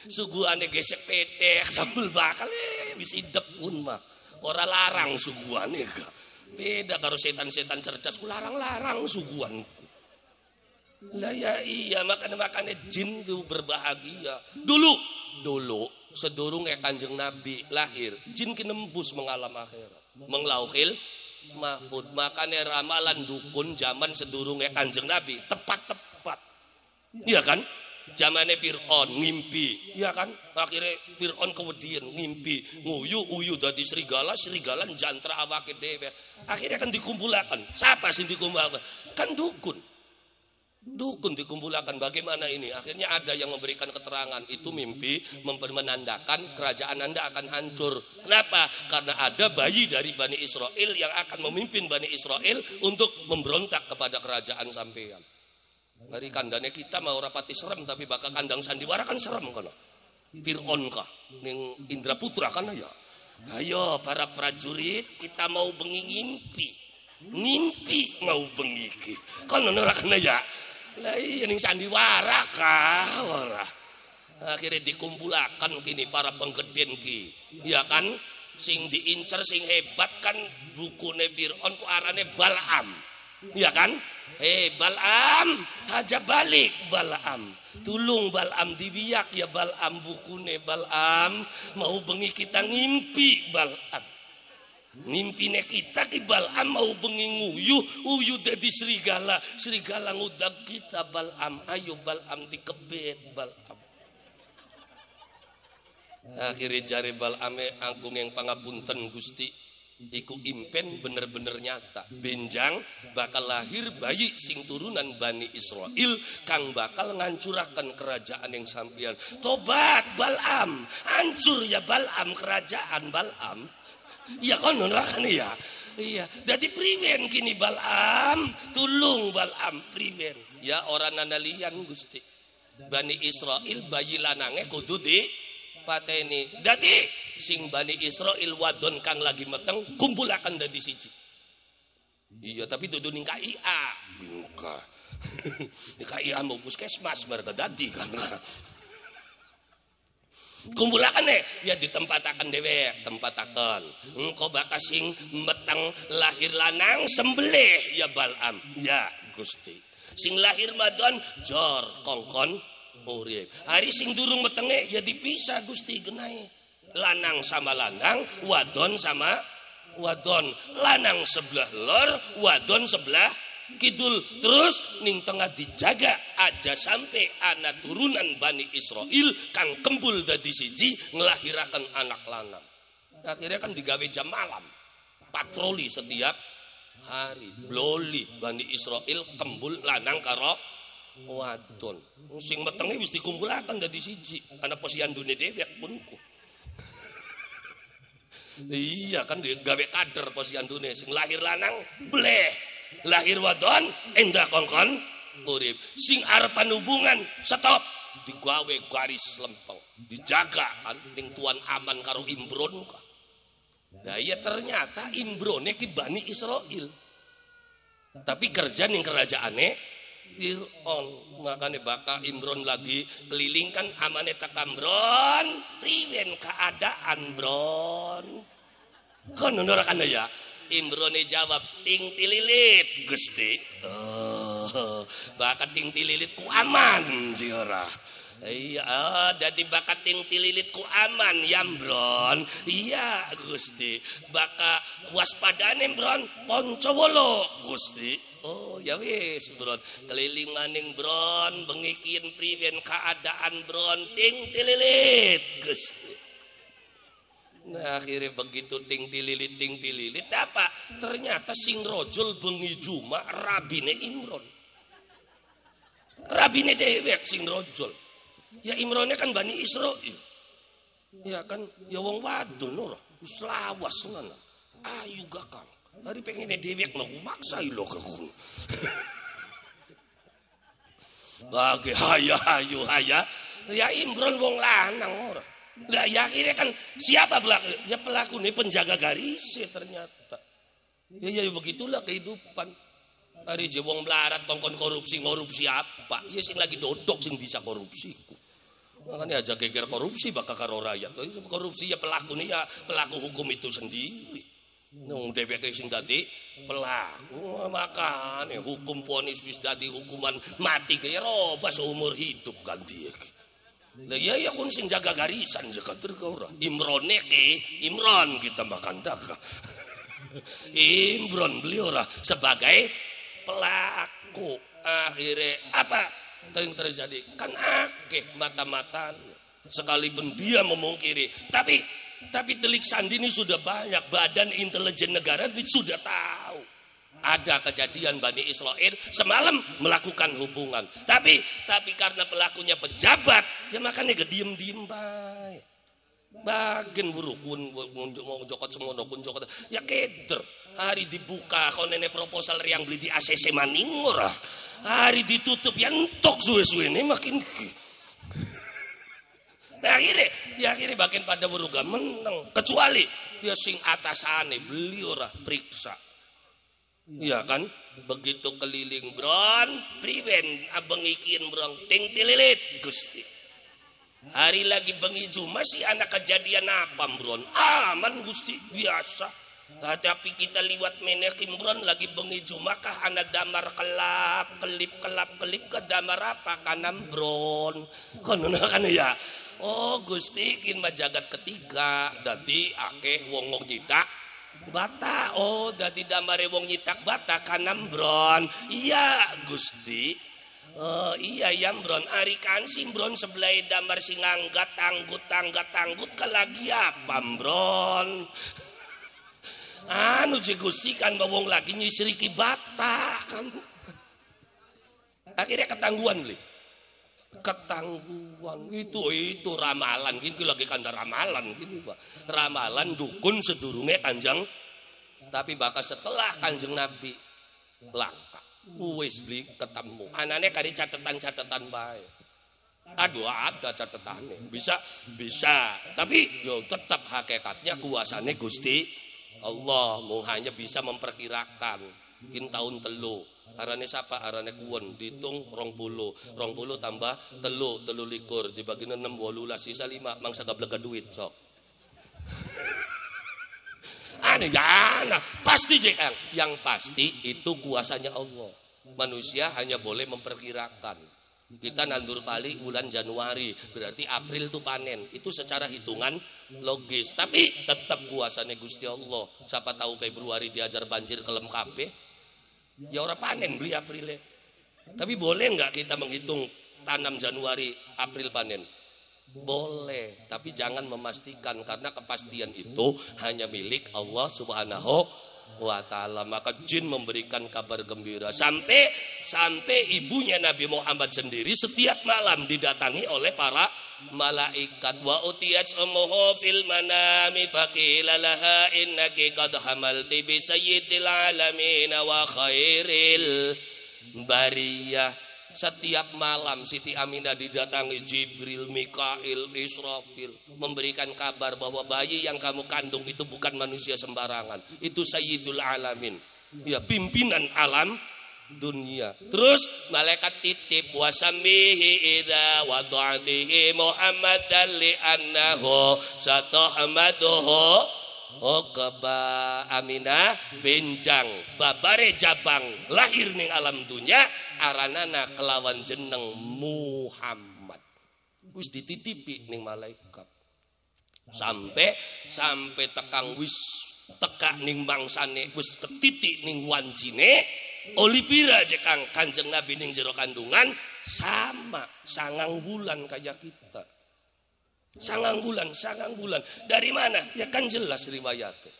suguhane gesek petek sambel bakal wis idep kun mah ora larang suguhane ga beda karo setan-setan cerdas ku larang-larang suguhanku lah ya iya makane jin tuh berbahagia dulu sedurunge Kanjeng Nabi lahir jin kinembus mengalam akhirat menglauhil mahfud makane ramalan dukun zaman sedurunge Kanjeng Nabi tepat iya kan zamane Fir'aun ngimpi iya kan akhirnya Fir'aun kewedian ngimpi nguyu dadi serigala jantra awake dhewe akhirnya kan dikumpulakan siapa sih dikumpulkan kan dukun dikumpulkan bagaimana ini akhirnya ada yang memberikan keterangan itu mimpi menandakan kerajaan Anda akan hancur kenapa karena ada bayi dari Bani Israel yang akan memimpin Bani Israel untuk memberontak kepada kerajaan sampean dari kandane kita mau rapati serem tapi bakal kandang sandiwara kan serem kan Fir'aun kah ning Indra Putra kan ya ayo para prajurit kita mau bengi ngimpi mau bengi iki kan ora kana ya lah iya ning sandiwara kah ora akhirnya dikumpulakan kini para penggeden ki ya kan sing diincer sing hebat kan bukune Fir'aun ku arane Balaam ya kan Balaam aja balik Balaam tulung Balaam dibiyak ya Balaam bukune Balaam mau bengi kita ngimpi Balaam Mimpine kita ki Balaam mau bengi nguyu dadi serigala ngudag kita Balaam ayo Balaam dikebet Balaam akhirnya jari Balaame angkung yang pangapunten Gusti iku impen bener-bener nyata benjang bakal lahir bayi sing turunan Bani Israel kang bakal ngancurakan kerajaan yang sampian tobat Balaam hancur ya Balaam kerajaan Balaam iya kan kan ya iya jadi priwen kini Balaam tulung Balaam priwen ya orang nanalian Gusti Bani Israel bayi lanange kudu di pateni jadi sing Bani Israel wadon kang lagi meteng kumpulakan dadi siji iya tapi dudu ning KIA bingka di KIA mau puskesmas mereka dadi kan kumpulakan ya ditempatakan dewek tempatakan engkau bakal sing meteng lahir lanang sembelih ya Balaam ya Gusti sing lahir madon jor kongkon urip hari sing durung metenge ya dipisah Gusti genai lanang sama lanang wadon sama wadon lanang sebelah lor wadon sebelah kidul terus ning tengah dijaga aja sampai anak turunan Bani Israel kang kembul dadi siji ngelahirakan anak lanang akhirnya kan digawe jam malam patroli setiap hari bloli Bani Israel kembul lanang karo wadon sing metenge wis dikumpulaken dadi siji ana posyandu dhewe punku iya kan gawe kader posyandune sing lahir lanang bleh lahir wadon endah kongkon urip sing arepan hubungan stop digawe garis lempeng dijaga ning tuan aman karo imbron nah iya ternyata imbrone ki Bani Israel tapi kerja ning kerajaane Fir'aun makanya bakal Imron lagi keliling kan amane takam bron priwen keadaan bron kan ora kan ya Imrone jawab ting tililit Gusti bakat ting tililit ku aman sih ora iya dadi bakat ting tililit ku aman Yambron iya Gusti baka waspadane Bron Poncowolo Gusti oh ya wis Bron keliling maning Bron bengikin priwen keadaan Bron ting tililit Gusti Nah, akhirnya begitu ting tililit apa? Ternyata sing rojol bengi Jumat rabine Imron. Rabine dewek sing rojol. Ya Imronnya kan Bani Israil. Ya kan ya wong wadon ora. Wis lawas ngono. Ayu gakang. Hari pengen dewek no maksa lo kekun. Lagi haya. Ya Imron wong lanang ora. Lah ya akhirnya kan siapa pelaku? Ya pelaku nih penjaga garis ternyata. Ya begitulah kehidupan. Hari je wong melarat kongkon korupsi apa? Ya sing lagi dodok sing bisa korupsi. Makanya aja geger korupsi bakal karo rakyat. Korupsi ya pelaku nih ya pelaku hukum itu sendiri. Nung DPK sing dadi pelaku makane hukum vonis wis dadi hukuman mati kaya roba seumur hidup ganti iki. Lah ya kun sing jaga garisan jaga ora. Imron kita makan dak. Imron beliau ora sebagai pelaku. Akhirnya apa yang terjadi? Kan akeh mata-matan. Sekalipun dia memungkiri, tapi telik sandi ini sudah banyak. Badan intelijen negara ini sudah tahu. Ada kejadian Bani Israil semalam melakukan hubungan. Tapi karena pelakunya pejabat, ya makanya diem bae. Bagian burukun mau jokot semono pun jokot. Ya keder. Hari dibuka kau nenek proposal yang beli di ACC maning ora. Hari ditutup ya entok suwe-suwe ini makin. Nah, akhirnya bagian pada beruga menang. Kecuali dia sing atasane beli ora periksa. Iya kan, begitu keliling bron, priwen abang ikin bron, ting tililit Gusti. Hari lagi bengi Jumat sih anak kejadian apa bron? Aman Gusti biasa. Nah, tapi kita liwat menekim bron lagi bengi Jumat kah anak damar kelip ke damar apa kanam bron? Kono kan ya. Oh Gusti kin majagat ketiga, dadi akeh wong nyitak bata. Oh dadi damare wong nyitak bata kanam bron. Iya Gusti. Oh iya yang bron ari kansim bron sebelah damar sing anggat tanggut kelagi apa bron. Anu si Gusti kan bawong lagi nyisriki bata kan. Akhirnya ketangguhan li. Ketangguhan itu ramalan gini lagi kanda ramalan gini Pak. Ramalan dukun sedurunge Kanjeng, tapi bakal setelah Kanjeng Nabi langka wis beli ketemu anane kari catatan baik. Aduh ada catatannya bisa tapi yo tetap hakikatnya kuasane Gusti Allah mau hanya bisa memperkirakan mungkin tahun telu. Arane siapa? Arane kuwon ditung 20 tambah telu likur dibagi 6 18 sisa 5 mangsa gablega duit sok. Aneh ya, pasti Jekang. Yang pasti itu kuasanya Allah. Manusia hanya boleh memperkirakan. Kita nandur pali bulan Januari, berarti April itu panen. Itu secara hitungan logis, tapi tetap kuasanya Gusti Allah. Siapa tahu Februari diajar banjir kelem kabeh. Ya orang panen beli April. Tapi boleh nggak kita menghitung tanam Januari April panen? Boleh, tapi jangan memastikan karena kepastian itu hanya milik Allah Subhanahu wa ta'ala. Maka jin memberikan kabar gembira sampai ibunya Nabi Muhammad sendiri setiap malam didatangi oleh para malaikat. Wa utiyat ummuhu fil manami faqila laha innaki qad hamalti bi sayyidil alamin wa khairil bariyah. Setiap malam Siti Aminah didatangi Jibril, Mikail, Israfil memberikan kabar bahwa bayi yang kamu kandung itu bukan manusia sembarangan, itu Sayyidul Alamin, ya pimpinan alam dunia. Terus malaikat titip wasamihi idza wada'tihi Muhammadan li annahu satahmaduhu. Keba Aminah benjang babare jabang lahir ning alam dunya aranana kelawan jeneng Muhammad. Wis dititipi ning malaikat. Sampai tekang wis teka ning bangsane wis ketitik ning wancine olipira je Kang Kanjeng Nabi ning jero kandungan sama 9 bulan kaya kita. Sangang bulan. Dari mana? Ya kan jelas riwayatnya.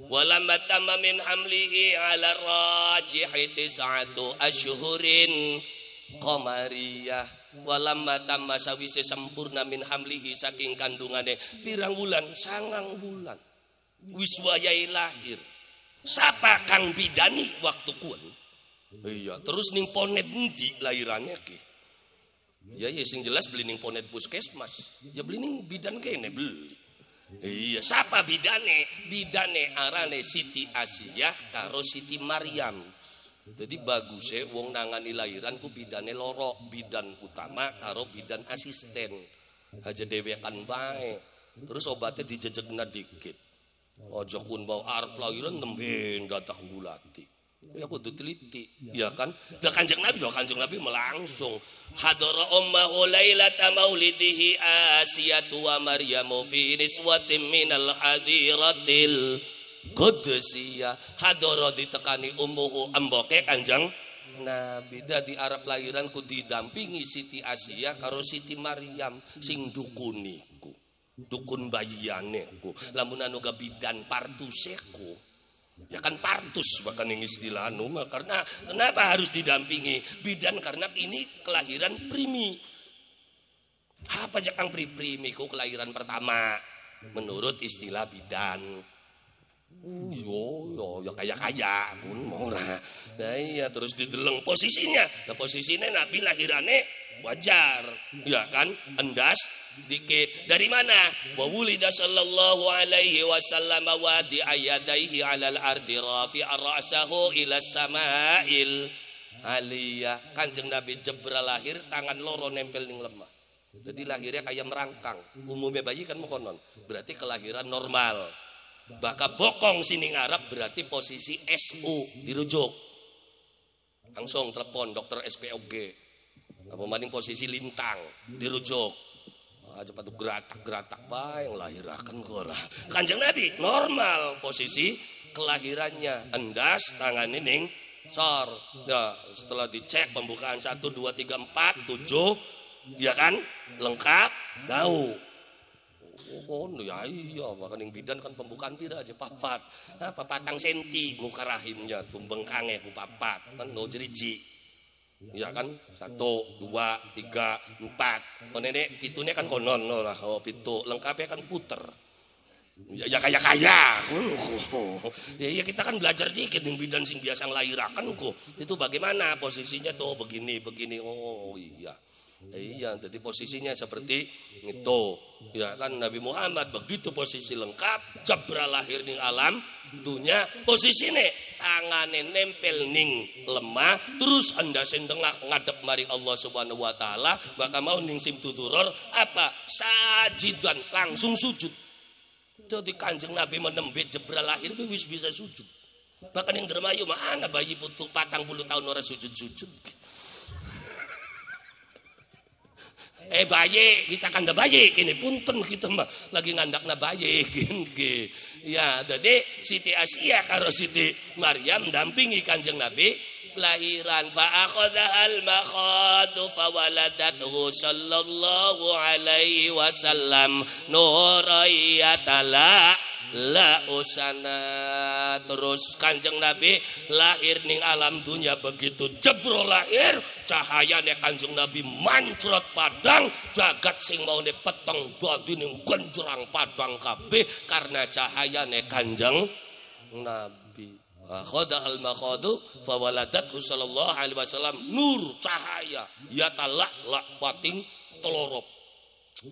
Walamma tamma min hamlihi ala rajihi tis'atu asyhurin qamariyah. Walamma tamma sawise sempurna min hamlihi saking kandungane pirang bulan? Sangang bulan. Wis wayahe lahir. Sapa kang bidani waktu kuwen? Iya, terus ning ponet endi lahirannya ki? Ya sing jelas beli ning ponet puskesmas. Ya beli ning bidan kene beli. Iya, sapa bidane? Bidane arane Siti Asiyah karo Siti Maryam. Jadi bagusnya wong nangani lahiran ku bidane loro, bidan utama karo bidan asisten. Aja dewekan bae. Terus obatnya dijejegna dikit. Ojo kun bau arep lahiran nemben dadak gulati. Ya kudu teliti, ya kan? Kanjeng Nabi melangsung hadara ummu lailata maulidihi Asiyatu wa Maryamu fi niswatin minal hadiratil Qudusiyah. Hadara ditekani ummuhu emboke Kanjeng Nabi. Dadi arep lahiran ku didampingi Siti Asiyah karo Siti Maryam sing dukuniku. Dukun bayane ku lamun anu bidan partuseku ya kan partus bahkan yang istilah anu karena kenapa harus didampingi bidan karena ini kelahiran primi. Apa aja kang primi ku kelahiran pertama menurut istilah bidan. Ya kaya pun mau lah. Nah iya terus dideleng posisinya. Nah posisinya Nabi lahirannya wajar, ya kan? Endas dikit. Dari mana? Wa wulida sallallahu alaihi wasallam wa di ayadaihi 'alal ardi rafi'a ra'sahu ila sama'il aliyah. Kanjeng Nabi jebra lahir tangan loro nempel ning lemah. Jadi lahirnya kayak merangkang. Umumnya bayi kan mokonon. Berarti kelahiran normal. Bahkan bokong sini ngarap berarti posisi SU dirujuk. Langsung telepon dokter SPOG. Apa maning posisi lintang dirujuk. Aja patu geratak bae yang lahirakan ora. Kanjeng Nabi normal posisi kelahirannya endas tangan ning sor. Ya, setelah dicek pembukaan 1 2 3 4 7 ya kan lengkap tahu. Oh ya iya bahkan yang bidan kan pembukaan pira aja papat. Nah papatang senti muka rahimnya tumbengkange ku papat kan no jeriji. Ya kan 1 2 3 4. Oh nenek pitunya kan konon lah. Oh pitu lengkapnya kan puter. Ya kaya. Ya kita kan belajar dikit yang bidan sing biasa ngelahirakan ku. Itu bagaimana posisinya tuh begini. Oh iya. Iya, jadi posisinya seperti itu. Ya kan Nabi Muhammad begitu posisi lengkap, jabra lahir ning alam dunia, posisinya tangane nempel ning lemah, terus andase tengah ngadep mari Allah Subhanahu wa taala, maka mau ning sim tuturor apa? Sajidan langsung sujud. Jadi Kanjeng Nabi menembet jebra lahir wis bisa sujud. Bahkan yang dermayu mana bayi putu 40 tahun ora sujud-sujud. Bayi kita kan dah bayi kini punten kita mah lagi ngandakna bayi gini. Ya jadi Siti Asiyah karo Siti Maryam dampingi Kanjeng Nabi lahiran fa akhadhal makhadu fa waladathu sallallahu alaihi wasallam nurayatala la usana. Terus Kanjeng Nabi lahir ning alam dunia begitu jebro lahir cahayane Kanjeng Nabi mancrot padang jagat sing maune peteng dadi ning genjrang padang kabeh karena cahayane Kanjeng Nabi. Khadahal makhadu fa waladathu sallallahu alaihi wasallam nur cahaya ya talak pating telorop.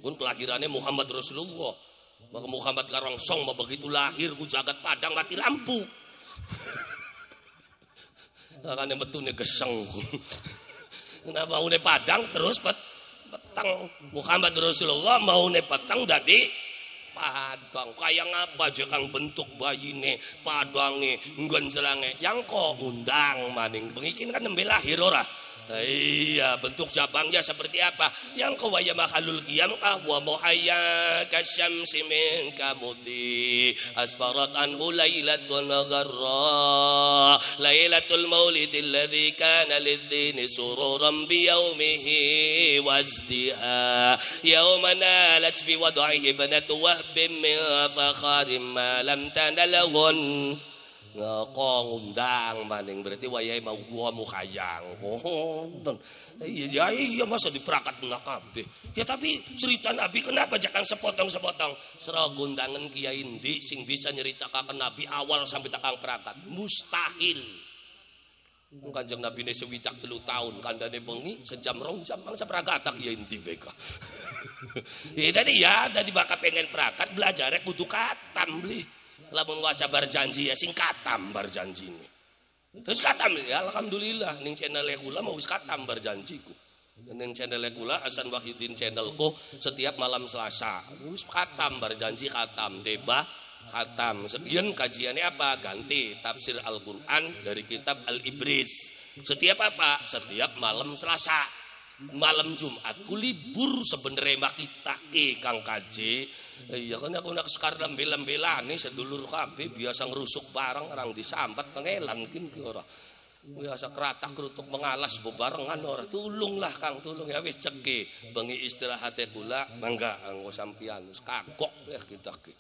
Pun kelahirannya Muhammad Rasulullah. Maka Muhammad karongsong begitu lahir ku jagat padang mati lampu. Karena betulnya geseng. Kenapa mau padang terus petang Muhammad Rasulullah mau petang dadi padang. Kayak ngapa aja kang bentuk bayine padange nggonjelange yang kok undang maning bengikin kan nembe lahir ora. Iya, bentuk cabangnya seperti apa? Yang kawaya makhlul qiyam wa muhayya kasyamsi min kamuti asfarat anhu lailatul gharra lailatul maulidil ladzi kana lidzini sururan bi yaumihi wazdiha yauma nalat bi wad'ihi banatu wahbin min fakharin ma lam tanalahun ngakong undang maning berarti wayai mau gua mukhayang iya masa diperangkat kabeh ya tapi cerita Nabi kenapa jangan sepotong-sepotong serah gundangan Kiai Indi sing bisa nyeritakan Nabi awal sampai takang perangkat mustahil Kanjeng Nabi ne sewidak 3 tahun kandane bengi sejam 2 jam mangsa perangkat Kiai Indi beka tadi bakal pengen perangkat belajar kudu katam beli lamun waca berjanji ya sing katam berjanji ini terus katam ya alhamdulillah ning channel kula mau wis katam berjanjiku ning channel kula Hasan Wahidin channelku setiap malam Selasa wis katam berjanji katam tebah katam sekian kajiannya apa ganti tafsir Al-Qur'an dari kitab Al-Ibris setiap malam Selasa malam Jumat ku libur sebenarnya mak kita Kang Kaji iya kan aku nak sekarang bela-bela nih sedulur kabeh biasa ngerusuk barang orang disambat kangelan kin ki ora biasa keratak kerutuk mengalas bebarengan ora tulung lah Kang tulung ya wis ceke bengi istirahat kula mangga anggo sampean kagok ya kita ki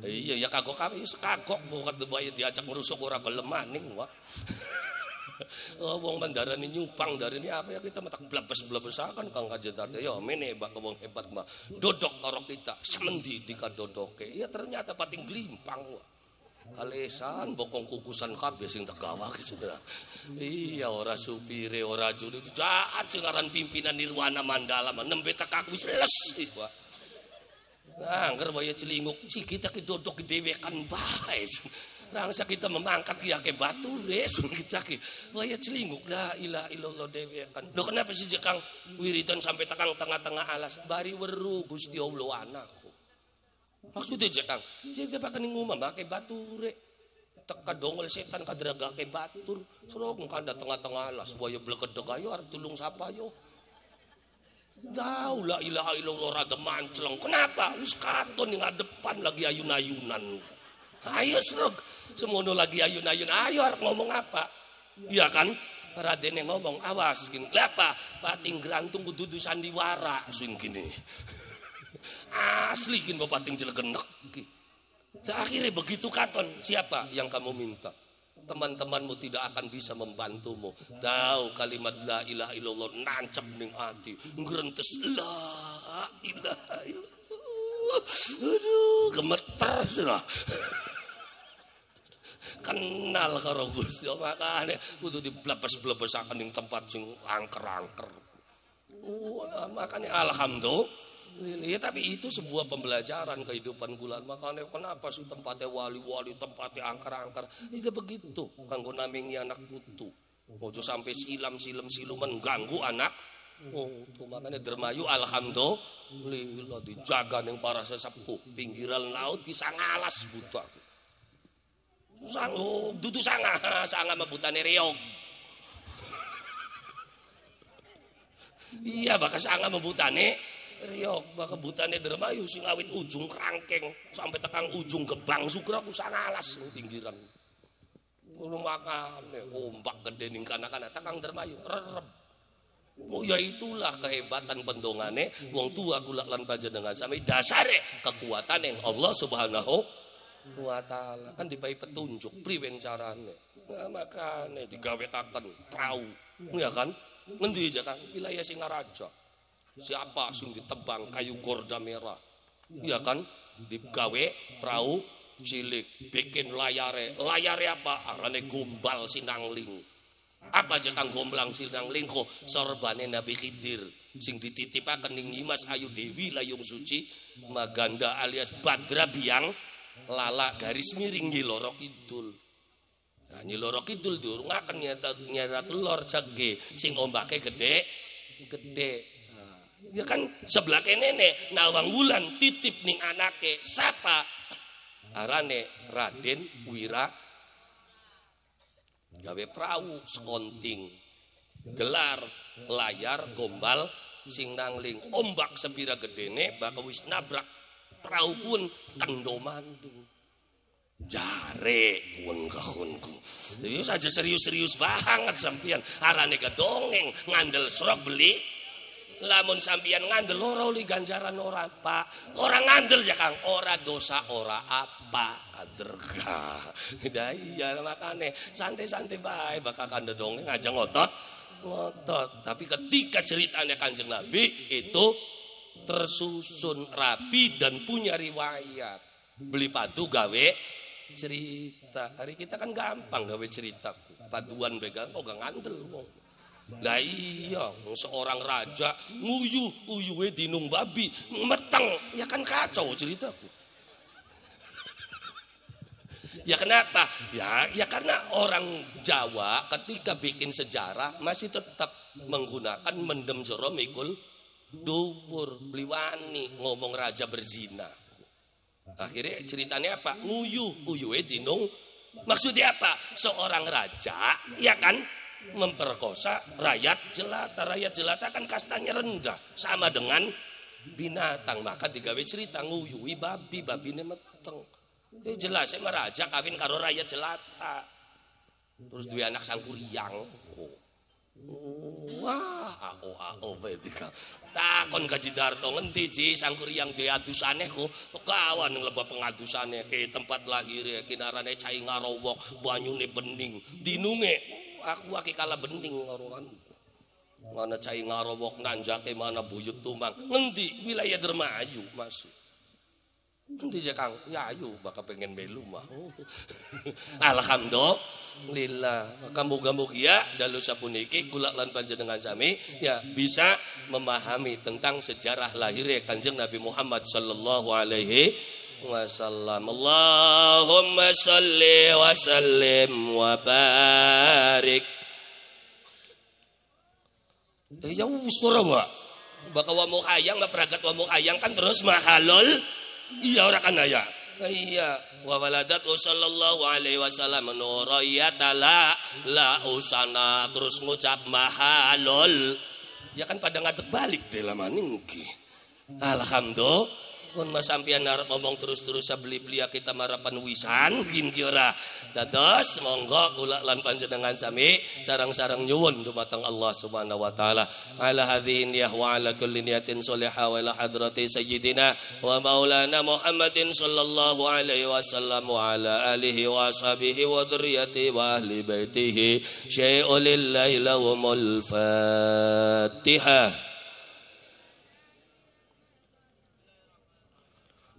iya ya kagok kabeh kagok bukan dibaya diajak ngerusuk ora gelem maning wa wong mandarani nyupang dari ini apa ya kita matak blebes-blebesakan Kang Kajetarte ya mene bak wong hebat mah dodok karo kita semendi dikadodoke ya ternyata pating glimpang kalesan bokong kukusan kabeh sing tegawa saudara iya ora supire ora juli jaat sing aran pimpinan Nirwana Mandala nembe tekak wis les Pak angger waya celinguk si kita kedodok dewekan bae rangsa kita memangkat ya ke batu res kita ki waya celinguk la ilaha illallah dewekan do kenapa sih Kang wiridan sampai tekang tengah-tengah alas bari weru Gusti Allah anakku maksudnya Kang ya kita pakai ngumam pakai batu re teka dongol setan kadraga ke batur suruh kanda tengah-tengah alas waya blekedeg ayo arep tulung sapa yo Tahu la ilaha illallah raga manceleng kenapa wis katon ning depan lagi ayun-ayunan ayo serok semono lagi ayun-ayun ayo arep ngomong apa iya kan Raden yang ngomong awas gini apa pating grantung kudu sandiwara sing gini asli gini pating jelegenek akhirnya begitu katon siapa yang kamu minta teman-temanmu tidak akan bisa membantumu tahu kalimat la ilaha illallah nancep ning ati ngrentes la ilaha illallah aduh gemeter sudah kenal karo Gusti makane kudu diblebes-blebesaken ning tempat sing angker-angker makanya alhamdulillah ya tapi itu sebuah pembelajaran kehidupan bulan makanya kenapa sih tempatnya wali-wali tempatnya angker-angker itu begitu kanggo namengi anak putu ojo sampai siluman ganggu anak tuh makanya dermayu alhamdulillah dijaga ning para sesepuh pinggiran laut bisa ngalas buta dudu sanga mabutane reog iya bakal sanga mabutane riok baka butane dermayu sing awit ujung kerangkeng sampai tekang ujung gebang sukra ku sangalas ning pinggiran ngono makane ombak gede ning kana-kana tekang dermayu rerep oh ya itulah kehebatan pendongane wong tua kula lan panjenengan sampai dasare kekuatan yang Allah Subhanahu wa taala kan dipai petunjuk priwe carane nah, makane digawekaken prau ya kan ngendi aja kan wilayah Singaraja siapa sing ditebang kayu gorda merah iya kan digawe perahu cilik bikin layare apa arane gombal sinangling apa aja kang gomblang sinangling kok sorbane Nabi Khidir sing dititipaken ning Nyimas Ayu Dewi Layung Suci Maganda alias Badra Biang Lala garis miring Nyiloro Kidul nah Nyiloro Kidul diurungaken nyata telur jage sing ombake gede ya kan sebelah nenek Nawang Wulan titip ning anake sapa arane Raden Wira gawe perahu sekonting gelar layar gombal sing nangling ombak sepira gedene bakal wis nabrak perahu pun kendo mandung jare kun serius aja serius banget sampean arane gedongeng ngandel serok beli lamun sampean ngandel ora oli ganjaran ora pak orang ngandel ya Kang ora dosa ora apa aderga iya makane santai-santai bae bakal kandel dongeng aja ngotot tapi ketika ceritanya Kanjeng Nabi itu tersusun rapi dan punya riwayat beli padu gawe cerita hari kita kan gampang gawe cerita paduan begal kok gak ngandel wong lah iya seorang raja uyuwe dinung babi meteng ya kan kacau ceritaku ya kenapa ya karena orang Jawa ketika bikin sejarah masih tetap menggunakan mendem jero mikul dhuwur bliwani ngomong raja berzina. Akhirnya ceritanya apa? Uyuwe dinung. Maksudnya apa? Seorang raja ya kan memperkosa rakyat jelata. Rakyat jelata kan kastanya rendah sama dengan binatang. Maka digawe cerita nguyui babine meteng. Jelas emang raja kawin karo rakyat jelata. Terus dua anak sangkuriang. Wah, aku betika. Takon Kaji Darto ngendi Ji sangkuriang diadusane kok kawan lebah pengadusane ke tempat lahir kinarane cai ngarowok banyune bening dinunge aku aki kala bening ngarowan mana cai ngarowok nanjake mana buyut tumang ngendi wilayah Dermayu Mas nanti ya Kang, ya ayo bakal pengen melu mah. Alhamdulillah. Muga-muga dalu sapuniki kula lan panjenengan sami ya bisa memahami tentang sejarah lahirnya Kanjeng Nabi Muhammad sallallahu alaihi wasallam. Allahumma shalli wa sallim wa barik. Ya usura wa. Baka wa mukhayang maperagat wa mukhayang kan terus mahalul iya ora kan ya iya wa waladat sallallahu alaihi wasallam nurayatala la usana terus ngucap mahalul ya kan pada ngadeg balik deh lamanin ki alhamdulillah pun mas sampeyan arep ngomong terus-terus beli-beli kita marapan wisan gin ki ora dados monggo kula lan panjenengan sami sareng-sareng nyuwun dumateng Allah Subhanahu wa taala ala hadhin ya wa ala kulli niyatin sholihah wa ila hadrati sayyidina wa maulana Muhammadin sallallahu alaihi wasallam wa ala alihi wa ashabihi wa dzurriyyati wa ahli baitihi syai'ul lillahi lahumul fatihah.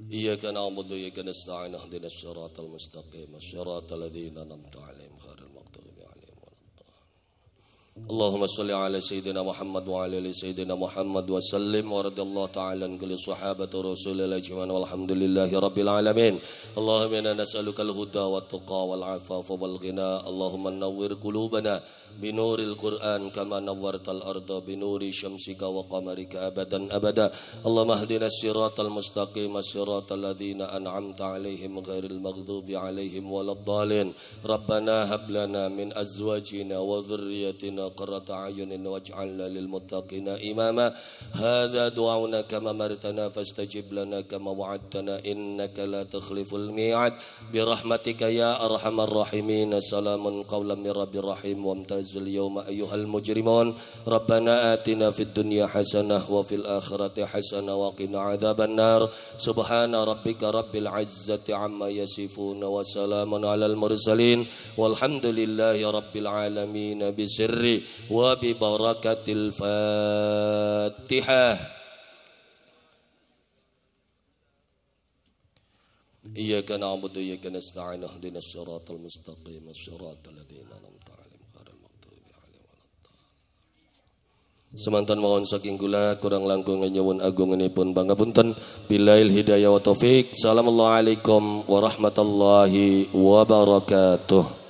إياك نعبد وإياك نستعين اهدنا الصراط المستقيم الصراط الذين أنعمت عليهم غير المغضوب عليهم ولا الضالين اللهم صل على سيدنا محمد وعلى آل سيدنا محمد وسلم ورضي الله تعالى عن كل صحابة رسول الله أجمعين والحمد لله رب العالمين اللهم إنا نسألك الهدى والتقى والعفاف والغنى اللهم نور قلوبنا بنور القرآن كما نورت الأرض بنور شمسك وقمرك أبدا أبدا اللهم اهدنا الصراط المستقيم الصراط الذين أنعمت عليهم غير المغضوب عليهم ولا الضالين ربنا هب لنا من أزواجنا وذريتنا قرة أعين واجعلنا للمتقين إماما هذا دعاؤنا كما أمرتنا فاستجب لنا كما وعدتنا إنك لا تخلف الميعاد برحمتك يا أرحم الراحمين سلام قولا من رب رحيم وامتاز اليوم أيها المجرمون ربنا آتنا في الدنيا حسنة وفي الآخرة حسنة وقنا عذاب النار سبحان ربك رب العزة عما يصفون وسلام على المرسلين والحمد لله رب العالمين بسر وببركة الفاتحة إياك نعبد وإياك نستعين اهدنا الصراط المستقيم الصراط الذين أنعمت عليهم غير المغضوب عليهم ولا الضالين. Semanten mohon saking kula kurang langkung nyuwun agunganipun pangapunten. Billail hidayah wa taufik. Assalamualaikum warahmatullahi wabarakatuh.